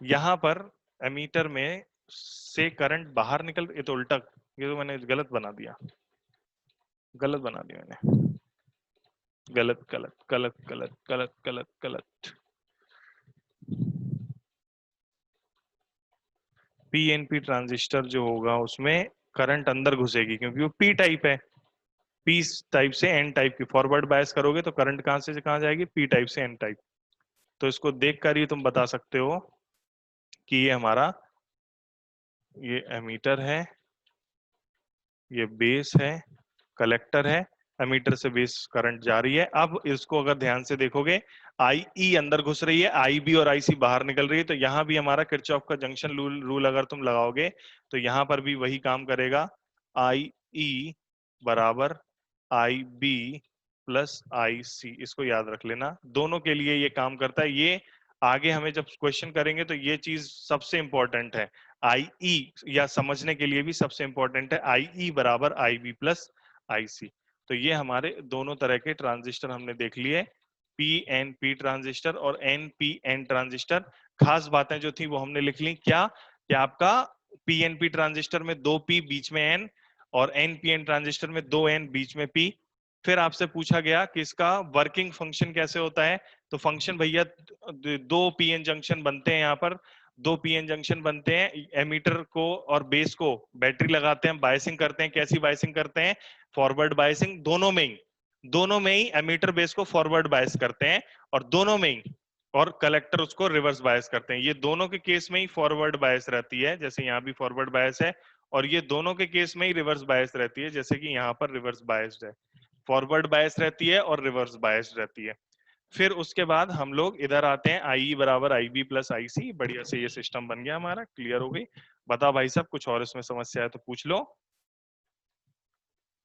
यहां पर एमीटर में से करंट बाहर निकल, ये तो उल्टा, ये तो मैंने गलत बना दिया मैंने, गलत गलत गलत गलत गलत गलत गलत। पीएनपी ट्रांजिस्टर जो होगा उसमें करंट अंदर घुसेगी क्योंकि वो पी टाइप है, पी टाइप से एन टाइप की फॉरवर्ड बायस करोगे तो करंट कहां से कहां जाएगी, पी टाइप से एन टाइप। तो इसको देखकर ही तुम बता सकते हो कि ये हमारा, ये एमीटर है, ये बेस है, कलेक्टर है, एमीटर से बेस करंट जा रही है। अब इसको अगर ध्यान से देखोगे, आई ई अंदर घुस रही है, आई बी और आई सी बाहर निकल रही है, तो यहां भी हमारा किरचॉफ का जंक्शन रूल अगर तुम लगाओगे तो यहां पर भी वही काम करेगा, आई ई बराबर आई बी प्लस आई सी। इसको याद रख लेना, दोनों के लिए ये काम करता है। ये आगे हमें जब क्वेश्चन करेंगे तो ये चीज सबसे इंपॉर्टेंट है, आई ई, या समझने के लिए भी सबसे इंपॉर्टेंट है, आई ई बराबर आई बी प्लस आई सी। तो ये हमारे दोनों तरह के ट्रांजिस्टर हमने देख लिए, पी एन पी ट्रांजिस्टर और एन पी एन ट्रांजिस्टर। खास बातें जो थी वो हमने लिख ली, क्या कि आपका पी एन पी ट्रांजिस्टर में 2 पी बीच में एन, और एन पी एन ट्रांजिस्टर में 2 एन बीच में पी। फिर आपसे पूछा गया कि इसका वर्किंग फंक्शन कैसे होता है, तो फंक्शन भैया 2 पीएन जंक्शन बनते हैं, यहाँ पर 2 पीएन जंक्शन बनते हैं, एमीटर को और बेस को बैटरी लगाते हैं, बायसिंग करते हैं। कैसी बायसिंग करते हैं, फॉरवर्ड बायसिंग, दोनों में ही एमीटर बेस को फॉरवर्ड बायस करते हैं, और दोनों में ही, और कलेक्टर उसको रिवर्स बायस करते हैं। ये दोनों के केस में ही फॉरवर्ड बायस रहती है, जैसे यहाँ भी फॉरवर्ड बायस है, और ये दोनों के केस में ही रिवर्स बायस रहती है, जैसे कि यहाँ पर रिवर्स बायस्ड है। फॉरवर्ड बायस रहती है और रिवर्स बायस रहती है। फिर उसके बाद हम लोग इधर आते हैं, आई बराबर आई बी प्लस आई सी। बढ़िया से ये सिस्टम बन गया हमारा, क्लियर हो गई। बताओ भाई साहब, कुछ और इसमें समस्या है तो पूछ लो,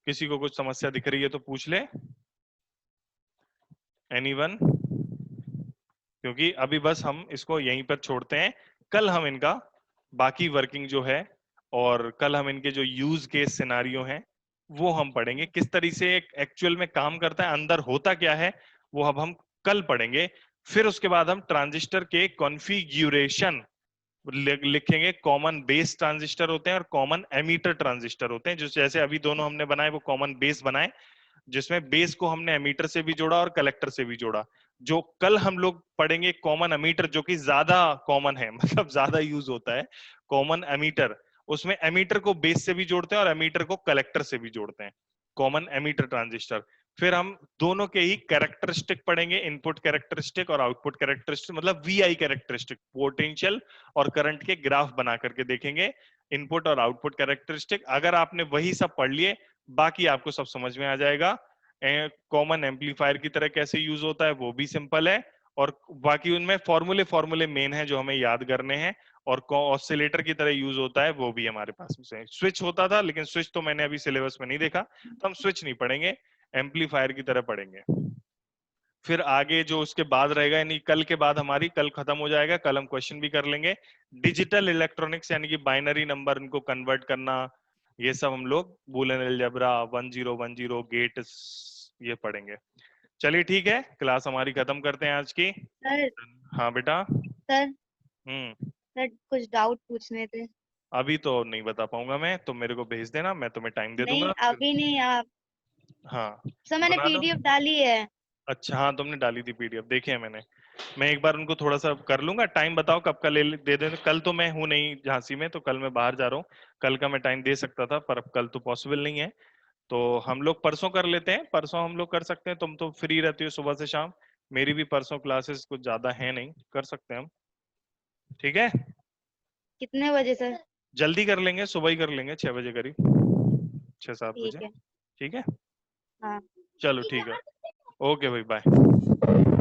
किसी को कुछ समस्या दिख रही है तो पूछ ले, एनीवन? क्योंकि अभी बस हम इसको यहीं पर छोड़ते हैं, कल हम इनका बाकी वर्किंग जो है, और कल हम इनके जो यूज केस सिनारियो हैं वो हम पढ़ेंगे, किस तरीके से एक्चुअल में काम करता है, अंदर होता क्या है, वो अब हम कल पढ़ेंगे। फिर उसके बाद हम ट्रांजिस्टर के कॉन्फ़िगरेशन लिखेंगे। कॉमन बेस ट्रांजिस्टर होते हैं और कॉमन एमीटर ट्रांजिस्टर होते हैं, जो जैसे अभी दोनों हमने बनाए वो कॉमन बेस बनाए, जिसमें बेस को हमने एमीटर से भी जोड़ा और कलेक्टर से भी जोड़ा। जो कल हम लोग पढ़ेंगे कॉमन एमीटर, जो कि ज्यादा कॉमन है, मतलब ज्यादा यूज होता है कॉमन एमीटर, उसमें एमीटर को बेस से भी जोड़ते हैं और एमीटर को कलेक्टर से भी जोड़ते हैं, कॉमन एमीटर ट्रांजिस्टर। फिर हम दोनों के ही कैरेक्टरिस्टिक पढ़ेंगे, इनपुट कैरेक्टरिस्टिक और आउटपुट कैरेक्टरिस्टिक, मतलब वीआई कैरेक्टरिस्टिक, पोटेंशियल और करंट के ग्राफ बना करके देखेंगे, इनपुट और आउटपुट कैरेक्टरिस्टिक। अगर आपने वही सब पढ़ लिए, बाकी आपको सब समझ में आ जाएगा। कॉमन एम्पलीफायर की तरह कैसे यूज होता है वो भी सिंपल है, और बाकी उनमें फॉर्मूले मेन है जो हमें याद करने हैं, और ऑसिलेटर की तरह यूज होता है वो भी हमारे पास में। स्विच होता था, लेकिन स्विच तो मैंने अभी सिलेबस में नहीं देखा, तो हम स्विच नहीं पढ़ेंगे, एम्पलीफायर की तरह पढ़ेंगे। फिर आगे जो उसके बाद रहेगा, यानी कल के बाद हमारी, कल खत्म हो जाएगा, कल हम क्वेश्चन भी कर लेंगे, डिजिटल इलेक्ट्रॉनिक्स यानी कि बाइनरी नंबर इनको कन्वर्ट करना, ये सब हम लोग बूलियन अलजेब्रा, 1010 गेट, ये पढ़ेंगे। चलिए ठीक है, क्लास हमारी खत्म करते हैं आज की। सर हाँ बेटा। सर सर कुछ डाउट पूछने थे। अभी तो नहीं बता पाऊंगा मैं, तो मेरे को भेज देना, मैं तुम्हें टाइम दे नहीं दूंगा। अभी नहीं, आप हाँ सर मैंने बना लो। पीडीएफ डाली है। अच्छा हाँ, तुमने डाली थी पीडीएफ, देखी है मैंने। मैं एक बार उनको थोड़ा सा कर लूंगा, टाइम बताओ कब का दे दे। कल तो मैं हूं नहीं झांसी में, तो कल मैं बाहर जा रहा हूँ, कल का मैं टाइम दे सकता था, पर अब कल तो पॉसिबल नहीं है, तो हम लोग परसों कर लेते हैं। परसों हम लोग कर सकते हैं, तुम तो फ्री रहती हो सुबह से शाम, मेरी भी परसों क्लासेस कुछ ज्यादा है नहीं, कर सकते हैं हम, ठीक है? कितने बजे सर? जल्दी कर लेंगे, सुबह ही कर लेंगे, 6 बजे करीब, 6-7 ठीक बजे। है। ठीक है, हाँ चलो ठीक है, ओके भाई, बाय।